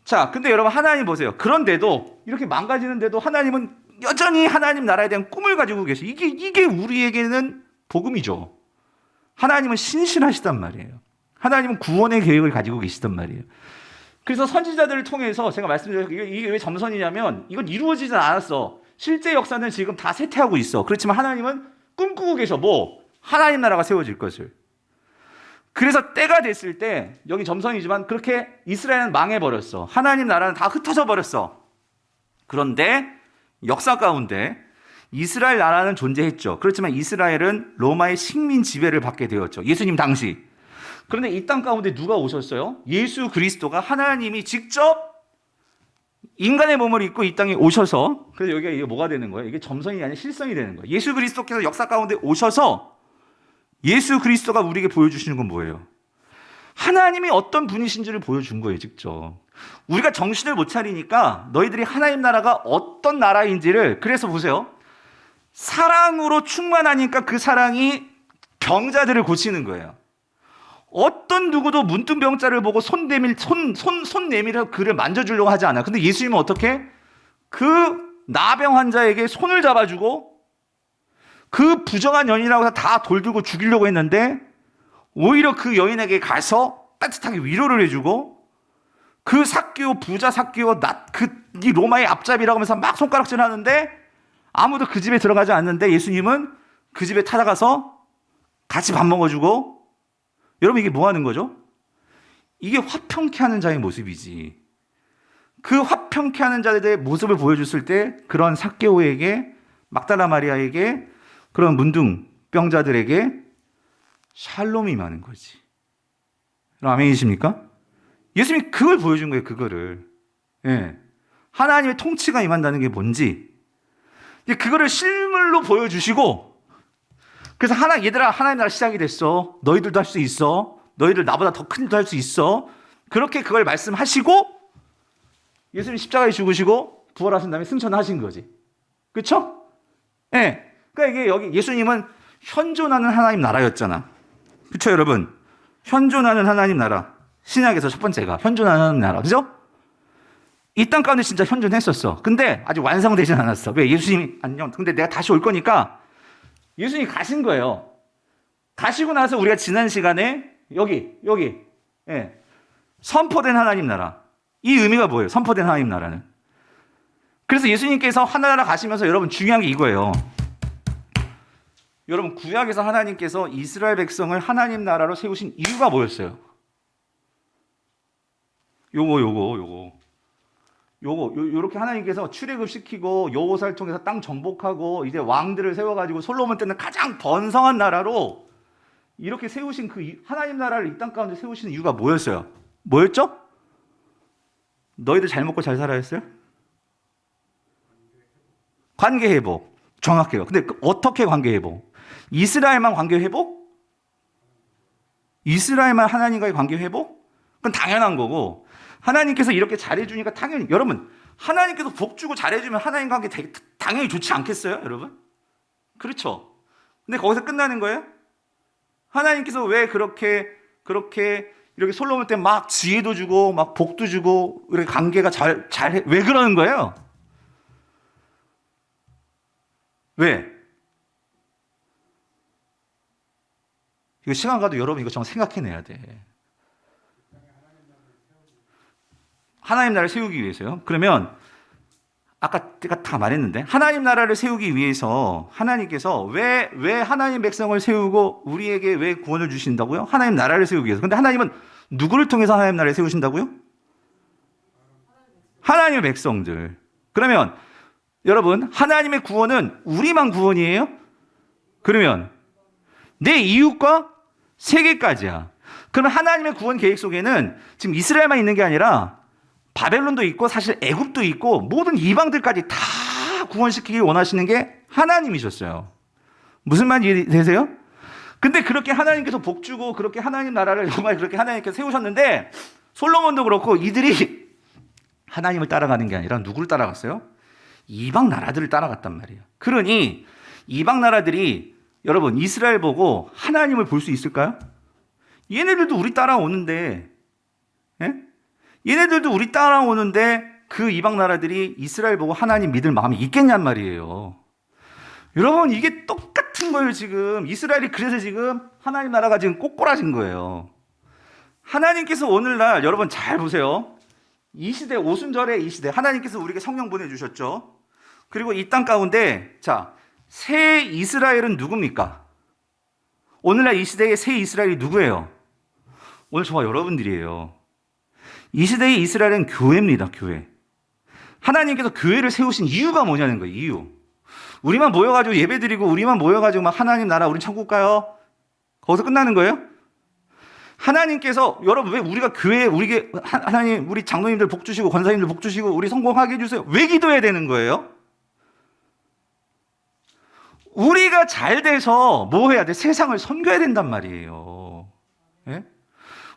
자, 근데 여러분, 하나님 보세요. 그런데도, 이렇게 망가지는데도 하나님은 여전히 하나님 나라에 대한 꿈을 가지고 계셔. 이게 우리에게는 복음이죠. 하나님은 신실하시단 말이에요. 하나님은 구원의 계획을 가지고 계시단 말이에요. 그래서 선지자들을 통해서 제가 말씀드렸죠. 이게 왜 점선이냐면 이건 이루어지지 않았어. 실제 역사는 지금 다 쇠퇴하고 있어. 그렇지만 하나님은 꿈꾸고 계셔. 뭐? 하나님 나라가 세워질 것을. 그래서 때가 됐을 때, 여기 점선이지만 그렇게 이스라엘은 망해버렸어. 하나님 나라는 다 흩어져 버렸어. 그런데 역사 가운데 이스라엘 나라는 존재했죠. 그렇지만 이스라엘은 로마의 식민 지배를 받게 되었죠. 예수님 당시. 그런데 이 땅 가운데 누가 오셨어요? 예수 그리스도가 하나님이 직접 인간의 몸을 입고 이 땅에 오셔서, 그래서 여기가 이게 뭐가 되는 거예요? 이게 점성이 아니라 실성이 되는 거예요. 예수 그리스도께서 역사 가운데 오셔서 예수 그리스도가 우리에게 보여주시는 건 뭐예요? 하나님이 어떤 분이신지를 보여준 거예요, 직접. 우리가 정신을 못 차리니까 너희들이 하나님 나라가 어떤 나라인지를, 그래서 보세요. 사랑으로 충만하니까 그 사랑이 병자들을 고치는 거예요. 어떤 누구도 문둥병자를 보고 손 내밀어 그를 만져주려고 하지 않아. 근데 예수님은 어떻게? 그 나병 환자에게 손을 잡아주고 그 부정한 여인이라고 해서 다 돌들고 죽이려고 했는데 오히려 그 여인에게 가서 따뜻하게 위로를 해주고 그 삭개오, 부자 삭개오, 이 로마의 앞잡이라고 하면서 막 손가락질 하는데 아무도 그 집에 들어가지 않는데 예수님은 그 집에 찾아가서 같이 밥 먹어주고. 여러분, 이게 뭐 하는 거죠? 이게 화평케 하는 자의 모습이지. 그 화평케 하는 자들의 모습을 보여줬을 때 그런 삭개오에게, 막달라 마리아에게, 그런 문둥병자들에게 샬롬이 임하는 거지. 아멘이십니까? 예수님이 그걸 보여준 거예요, 그거를. 예. 하나님의 통치가 임한다는 게 뭔지. 그거를 실물로 보여주시고, 그래서 얘들아, 하나님 나라 시작이 됐어. 너희들도 할 수 있어. 너희들 나보다 더 큰 일도 할 수 있어. 그렇게 그걸 말씀하시고 예수님 십자가에 죽으시고 부활하신 다음에 승천하신 거지. 그렇죠? 예. 네. 그러니까 이게 여기 예수님은 현존하는 하나님 나라였잖아. 그렇죠, 여러분? 현존하는 하나님 나라. 신약에서 첫 번째가 현존하는 하나님 나라. 그죠? 이 땅 가운데 진짜 현존했었어. 근데 아직 완성되진 않았어. 왜? 예수님이 안녕. 근데 내가 다시 올 거니까 예수님이 가신 거예요. 가시고 나서 우리가 지난 시간에 여기 예, 선포된 하나님 나라. 이 의미가 뭐예요? 선포된 하나님 나라는. 그래서 예수님께서 하나나라 가시면서 여러분 중요한 게 이거예요. 여러분, 구약에서 하나님께서 이스라엘 백성을 하나님 나라로 세우신 이유가 뭐였어요? 요렇게 하나님께서 출애굽시키고 여호사를 통해서 땅 정복하고 이제 왕들을 세워가지고 솔로몬 때는 가장 번성한 나라로 이렇게 세우신 그 하나님 나라를 이 땅 가운데 세우시는 이유가 뭐였어요? 뭐였죠? 너희들 잘 먹고 잘 살아야 했어요? 관계 회복. 정확해요. 근데 어떻게 관계 회복? 이스라엘만 관계 회복? 이스라엘만 하나님과의 관계 회복? 그건 당연한 거고, 하나님께서 이렇게 잘해주니까 당연히, 여러분, 하나님께서 복 주고 잘해주면 하나님 관계 당연히 좋지 않겠어요, 여러분? 그렇죠? 근데 거기서 끝나는 거예요? 하나님께서 왜 그렇게 이렇게 솔로몬 때 막 지혜도 주고 막 복도 주고 이렇게 관계가 왜 그러는 거예요? 왜? 이거 시간 가도 여러분 이거 정말 생각해내야 돼. 하나님 나라를 세우기 위해서요. 그러면 아까 제가 다 말했는데 하나님 나라를 세우기 위해서 하나님께서 왜 하나님 백성을 세우고 우리에게 왜 구원을 주신다고요? 하나님 나라를 세우기 위해서. 근데 하나님은 누구를 통해서 하나님 나라를 세우신다고요? 하나님의 백성들. 그러면 여러분, 하나님의 구원은 우리만 구원이에요? 그러면 내 이웃과 세계까지야. 그러면 하나님의 구원 계획 속에는 지금 이스라엘만 있는 게 아니라 바벨론도 있고 사실 애굽도 있고 모든 이방들까지 다 구원시키길 원하시는 게 하나님이셨어요. 무슨 말 이해되세요? 근데 그렇게 하나님께서 복 주고 그렇게 하나님 나라를 정말 그렇게 하나님께서 세우셨는데 솔로몬도 그렇고 이들이 하나님을 따라가는 게 아니라 누구를 따라갔어요? 이방 나라들을 따라갔단 말이에요. 그러니 이방 나라들이 여러분 이스라엘 보고 하나님을 볼 수 있을까요? 얘네들도 우리 따라오는데, 예? 얘네들도 우리 따라오는데 그 이방 나라들이 이스라엘 보고 하나님 믿을 마음이 있겠냔 말이에요. 여러분, 이게 똑같은 거예요. 지금 이스라엘이 그래서 지금 하나님 나라가 지금 꼬꼬라진 거예요. 하나님께서 오늘날 여러분 잘 보세요. 이 시대, 오순절의 이 시대, 하나님께서 우리에게 성령 보내주셨죠. 그리고 이 땅 가운데 자, 새 이스라엘은 누굽니까? 오늘날 이 시대의 새 이스라엘이 누구예요? 오늘 저와 여러분들이에요. 이 시대의 이스라엘은 교회입니다. 교회. 하나님께서 교회를 세우신 이유가 뭐냐는 거예요. 이유. 우리만 모여가지고 예배드리고 우리만 모여가지고 막 하나님 나라 우리 천국 가요. 거기서 끝나는 거예요? 하나님께서 여러분 왜 우리가 교회에 하나님 우리 장로님들 복 주시고 권사님들 복 주시고 우리 성공하게 해주세요. 왜 기도해야 되는 거예요? 우리가 잘 돼서 뭐 해야 돼? 세상을 섬겨야 된단 말이에요. 예?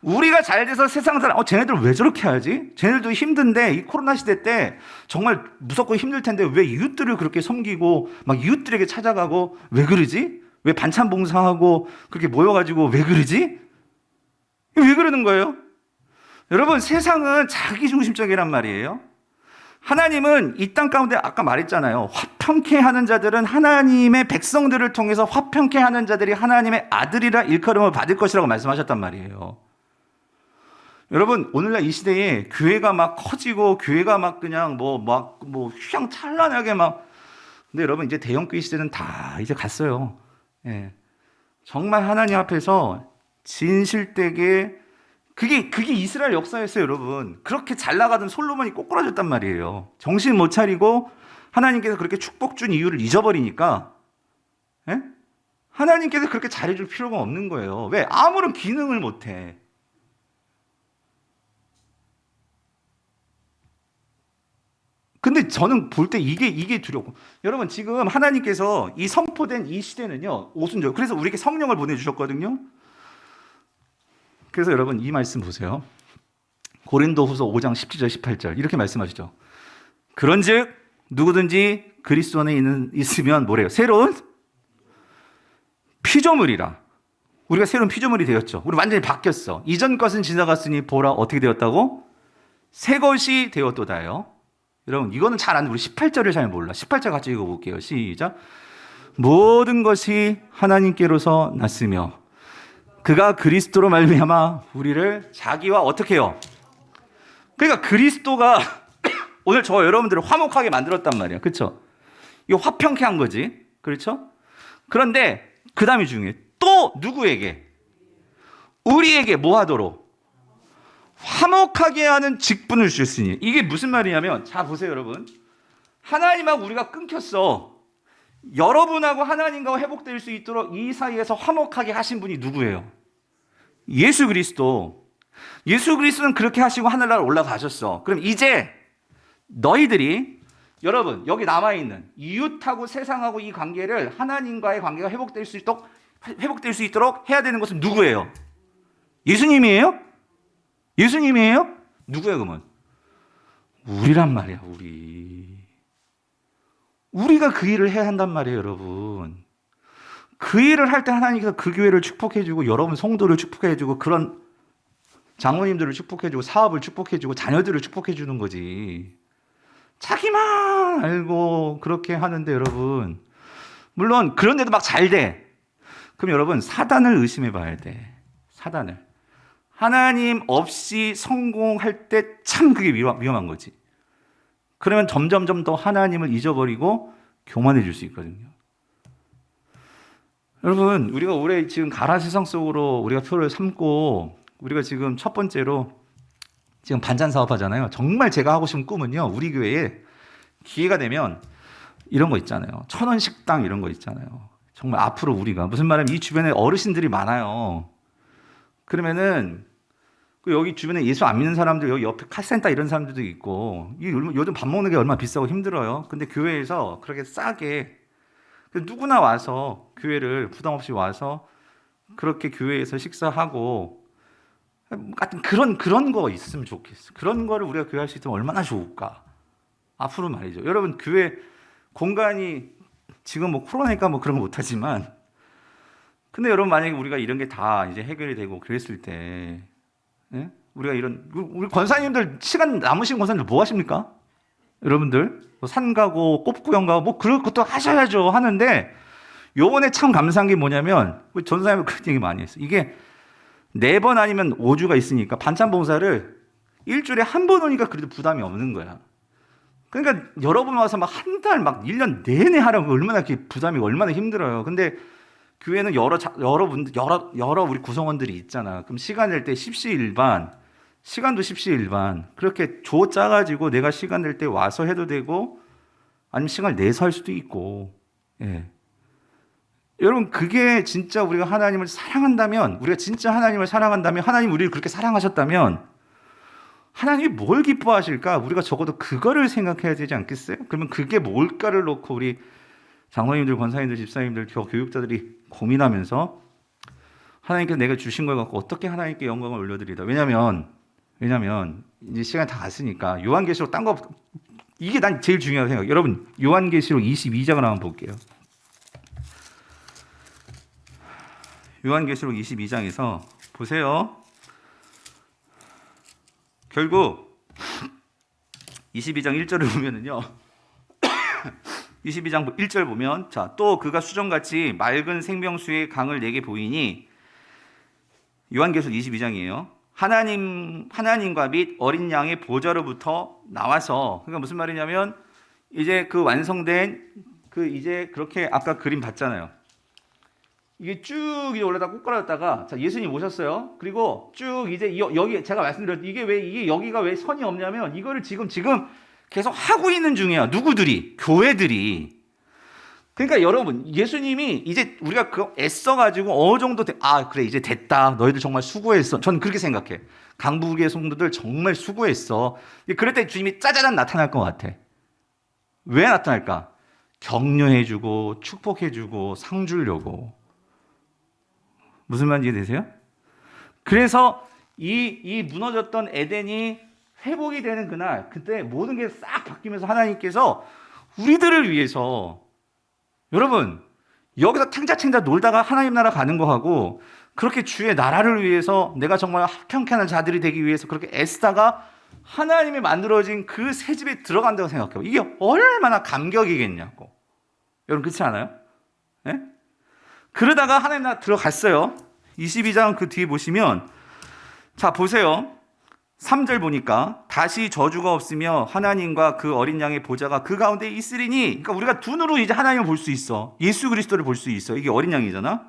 우리가 잘 돼서 세상 사람, 쟤네들 왜 저렇게 하지? 쟤네들도 힘든데, 이 코로나 시대 때 정말 무섭고 힘들 텐데, 왜 이웃들을 그렇게 섬기고, 막 이웃들에게 찾아가고, 왜 그러지? 왜 반찬 봉사하고, 그렇게 모여가지고, 왜 그러지? 왜 그러는 거예요? 여러분, 세상은 자기중심적이란 말이에요. 하나님은 이 땅 가운데 아까 말했잖아요. 화평케 하는 자들은 하나님의 백성들을 통해서 화평케 하는 자들이 하나님의 아들이라 일컬음을 받을 것이라고 말씀하셨단 말이에요. 여러분, 오늘날 이 시대에 교회가 막 커지고 교회가 막 그냥 휘황찬란하게 막. 근데 여러분, 이제 대형교회 시대는 다 이제 갔어요. 예. 정말 하나님 앞에서 진실되게 그게 이스라엘 역사였어요, 여러분. 그렇게 잘 나가던 솔로몬이 꼬꾸라졌단 말이에요. 정신 못 차리고 하나님께서 그렇게 축복 준 이유를 잊어버리니까, 예? 하나님께서 그렇게 잘해줄 필요가 없는 거예요. 왜? 아무런 기능을 못 해. 근데 저는 볼 때 이게 두렵고. 여러분, 지금 하나님께서 이 선포된 이 시대는요, 오순절. 그래서 우리에게 성령을 보내주셨거든요. 그래서 여러분, 이 말씀 보세요. 고린도후서 5장 17절 18절 이렇게 말씀하시죠. 그런즉 누구든지 그리스도 안에 있으면 뭐래요? 새로운 피조물이라. 우리가 새로운 피조물이 되었죠. 우리 완전히 바뀌었어. 이전 것은 지나갔으니 보라 어떻게 되었다고? 새 것이 되었도다요. 여러분, 이거는 잘 안 돼. 우리 18절을 잘 몰라. 18절 같이 읽어볼게요. 시작. 모든 것이 하나님께로서 났으며 그가 그리스도로 말미암아 우리를 자기와 어떻게 해요? 그러니까 그리스도가 오늘 저 여러분들을 화목하게 만들었단 말이에요. 그렇죠? 이거 화평케 한 거지. 그렇죠? 그런데 그 다음이 중요해. 또 누구에게? 우리에게 뭐 하도록? 화목하게 하는 직분을 주셨으니. 이게 무슨 말이냐면, 자 보세요 여러분. 하나님하고 우리가 끊겼어. 여러분하고 하나님과 회복될 수 있도록 이 사이에서 화목하게 하신 분이 누구예요? 예수 그리스도. 예수 그리스도는 그렇게 하시고 하늘나라 올라가셨어. 그럼 이제 너희들이, 여러분 여기 남아있는 이웃하고 세상하고 이 관계를, 하나님과의 관계가 회복될 수 있도록 해야 되는 것은 누구예요? 예수님이에요? 예수님이에요? 누구예요 그러면? 우리란 말이야. 우리가 그 일을 해야 한단 말이에요 여러분. 그 일을 할 때 하나님께서 그 교회를 축복해주고 여러분 성도를 축복해주고 그런 장로님들을 축복해주고 사업을 축복해주고 자녀들을 축복해주는 거지. 자기만 알고 그렇게 하는데 여러분, 물론 그런데도 막 잘 돼. 그럼 여러분 사단을 의심해 봐야 돼. 사단을. 하나님 없이 성공할 때 참 그게 위험한 거지. 그러면 점점점 더 하나님을 잊어버리고 교만해질 수 있거든요. 여러분, 우리가 올해 지금 가라 세상 속으로 우리가 표를 삼고, 우리가 지금 첫 번째로 지금 반찬 사업 하잖아요. 정말 제가 하고 싶은 꿈은요, 우리 교회에 기회가 되면 이런 거 있잖아요. 1,000원 식당 이런 거 있잖아요. 정말 앞으로 우리가, 무슨 말이냐면 이 주변에 어르신들이 많아요. 그러면은 여기 주변에 예수 안 믿는 사람들, 여기 옆에 카센터 이런 사람들도 있고, 요즘 밥 먹는 게 얼마나 비싸고 힘들어요. 근데 교회에서 그렇게 싸게 누구나 와서 교회를 부담 없이 와서 그렇게 교회에서 식사하고 같은 그런 거 있으면 좋겠어. 그런 거를 우리가 교회 할 수 있으면 얼마나 좋을까. 앞으로 말이죠. 여러분, 교회 공간이 지금 뭐 코로나니까 뭐 그런 거 못하지만, 근데 여러분 만약에 우리가 이런 게 다 이제 해결이 되고 그랬을 때, 예? 우리가 우리 권사님들 시간 남으신 권사님들 뭐 하십니까? 여러분들 뭐 산 가고 꽃구경 가고 뭐 그런 것도 하셔야죠. 하는데 요번에 참 감사한 게 뭐냐면, 우리 전사님은 그런 얘기 많이 했어요. 이게 4번 아니면 5주가 있으니까 반찬 봉사를 일주일에 한 번 오니까 그래도 부담이 없는 거야. 그러니까 여러분 와서 막 한 달 막 1년 내내 하라고 얼마나 이렇게 부담이 얼마나 힘들어요. 근데 교회는 여러 우리 구성원들이 있잖아. 그럼 시간 낼 때 십시일반, 시간도 십시일반 그렇게 짜가지고 내가 시간 낼 때 와서 해도 되고 아니면 시간을 내서 할 수도 있고, 예. 여러분, 그게 진짜 우리가 하나님을 사랑한다면, 우리가 진짜 하나님을 사랑한다면, 하나님 우리를 그렇게 사랑하셨다면, 하나님이 뭘 기뻐하실까? 우리가 적어도 그거를 생각해야 되지 않겠어요? 그러면 그게 뭘까를 놓고 우리 장로님들, 권사님들, 집사님들, 교육자들이 고민하면서 하나님께 내가 주신 걸 갖고 어떻게 하나님께 영광을 올려드리다. 왜냐면 이제 시간이 다 갔으니까 요한계시록 딴 거, 이게 난 제일 중요하다고 생각해요. 여러분, 요한계시록 22장을 한번 볼게요. 요한계시록 22장에서 보세요. 결국 22장 1절을 보면은요. 22장 1절 보면, 자, 또 그가 수정같이 맑은 생명수의 강을 내게 보이니, 요한계시록 22장이에요. 하나님과 및 어린 양의 보좌로부터 나와서, 그러니까 무슨 말이냐면 이제 그 완성된 이제 그렇게 아까 그림 봤잖아요. 이게 쭉 이제 올라다 꼬꾸라졌다가, 자, 예수님 오셨어요. 그리고 쭉 이제 여기 제가 말씀드렸죠. 이게 여기가 왜 선이 없냐면 이거를 지금 계속 하고 있는 중이에요. 누구들이? 교회들이. 그러니까 여러분, 예수님이 이제 우리가 애써가지고 어느 정도 그래, 이제 됐다. 너희들 정말 수고했어. 전 그렇게 생각해. 강북의 성도들 정말 수고했어. 그럴 때 주님이 짜자잔 나타날 것 같아. 왜 나타날까? 격려해주고 축복해주고 상 주려고. 무슨 말인지 이해되세요? 그래서 이 무너졌던 에덴이 회복이 되는 그날, 그때 모든 게 싹 바뀌면서 하나님께서 우리들을 위해서, 여러분, 여기서 탱자탱자 놀다가 하나님 나라 가는 거하고, 그렇게 주의 나라를 위해서 내가 정말 합평케 하는 자들이 되기 위해서 그렇게 애쓰다가 하나님이 만들어진 그 새 집에 들어간다고 생각해요. 이게 얼마나 감격이겠냐고. 여러분, 그렇지 않아요? 네? 그러다가 하나님 나라 들어갔어요. 22장 그 뒤에 보시면, 자, 보세요. 3절 보니까 다시 저주가 없으며 하나님과 그 어린 양의 보좌가 그 가운데 있으리니, 그러니까 우리가 두 눈으로 이제 하나님을 볼 수 있어. 예수 그리스도를 볼 수 있어. 이게 어린 양이잖아.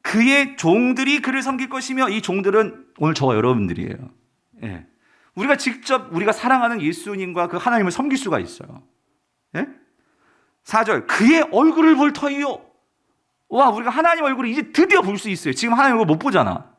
그의 종들이 그를 섬길 것이며, 이 종들은 오늘 저와 여러분들이에요. 예. 우리가 사랑하는 예수님과 그 하나님을 섬길 수가 있어요. 예? 4절, 그의 얼굴을 볼 터이요. 와, 우리가 하나님 얼굴을 이제 드디어 볼 수 있어요. 지금 하나님 얼굴 못 보잖아.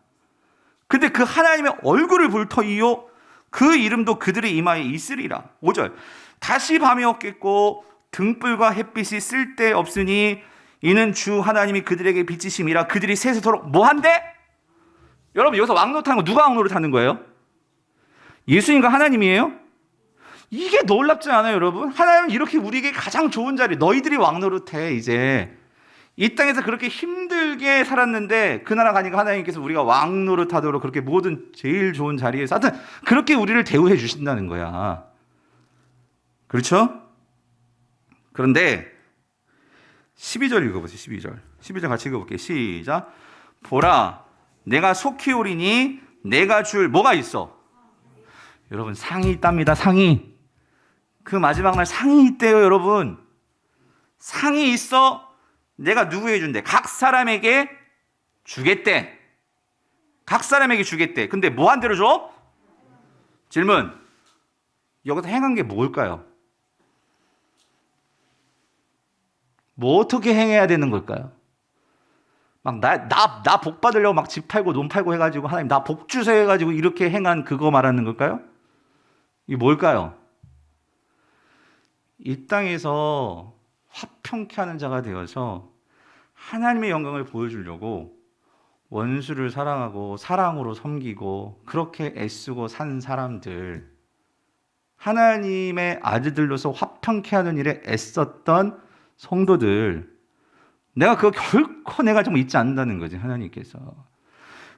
근데 그 하나님의 얼굴을 볼 터이요, 그 이름도 그들의 이마에 있으리라. 5절, 다시 밤이 없겠고 등불과 햇빛이 쓸데없으니 이는 주 하나님이 그들에게 빛이심이라. 그들이 세세토록 뭐한대? 여러분, 여기서 왕노릇하는 거 누가 왕노릇하는 거예요? 예수님과 하나님이에요? 이게 놀랍지 않아요, 여러분? 하나님은 이렇게 우리에게 가장 좋은 자리, 너희들이 왕노릇해. 이제 이 땅에서 그렇게 힘들게 살았는데 그 나라 가니까 하나님께서 우리가 왕노릇하도록 그렇게 모든 제일 좋은 자리에서 하여튼 그렇게 우리를 대우해 주신다는 거야. 그렇죠? 그런데 12절 읽어보세요. 12절 같이 읽어볼게요. 시작. 보라, 내가 속히 오리니 내가 줄 뭐가 있어? 여러분, 상이 있답니다. 상이. 그 마지막 날 상이 있대요, 여러분. 상이 있어. 내가 누구에게 준대? 각 사람에게 주겠대. 각 사람에게 주겠대. 근데 뭐 한 대로 줘? 질문. 여기서 행한 게 뭘까요? 뭐 어떻게 행해야 되는 걸까요? 막 나 복 받으려고 막 집 팔고 논 팔고 해가지고 하나님 나 복 주세요 해가지고 이렇게 행한 그거 말하는 걸까요? 이게 뭘까요? 이 땅에서 화평케 하는 자가 되어서 하나님의 영광을 보여주려고 원수를 사랑하고 사랑으로 섬기고 그렇게 애쓰고 산 사람들, 하나님의 아들들로서 화평케 하는 일에 애썼던 성도들, 내가 그거 결코 내가 정말 잊지 않는다는 거지. 하나님께서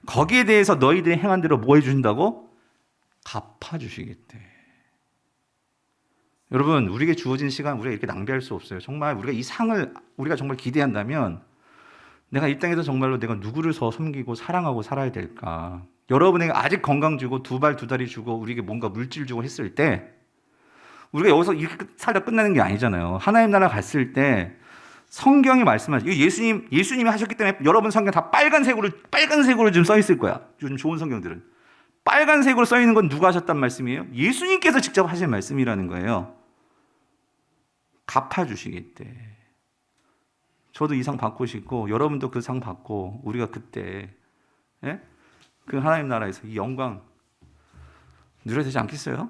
거기에 대해서 너희들이 행한 대로 뭐 해주신다고? 갚아주시겠대. 여러분, 우리에게 주어진 시간 우리가 이렇게 낭비할 수 없어요. 정말 우리가 이 상을 우리가 정말 기대한다면 내가 이 땅에서 정말로 내가 누구를 더 섬기고 사랑하고 살아야 될까? 여러분에게 아직 건강 주고 두 발 두 다리 주고 우리에게 뭔가 물질 주고 했을 때 우리가 여기서 이렇게 살다 끝나는 게 아니잖아요. 하나님 나라 갔을 때 성경이 말씀하죠. 이거 예수님이 하셨기 때문에 여러분 성경 다 빨간색으로 지금 써 있을 거야. 요즘 좋은 성경들은 빨간색으로 써 있는 건 누가 하셨단 말씀이에요? 예수님께서 직접 하신 말씀이라는 거예요. 갚아주시겠대. 저도 이 상 받고 싶고 여러분도 그 상 받고 우리가 그때 예? 그 하나님 나라에서 이 영광 누려야 되지 않겠어요?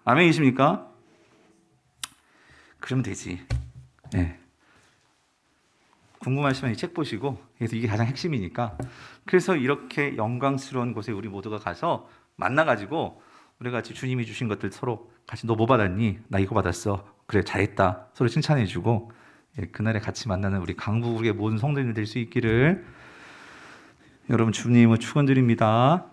아멘이십니까? 그러면 되지. 예. 궁금하시면 이 책 보시고, 그래서 이게 가장 핵심이니까. 그래서 이렇게 영광스러운 곳에 우리 모두가 가서 만나가지고 우리 같이 주님이 주신 것들 서로 같이 너 뭐 받았니? 나 이거 받았어. 그래 잘했다. 서로 칭찬해주고 예, 그날에 같이 만나는 우리 강북의 모든 성도님들 될 수 있기를 여러분 주님을 축원드립니다.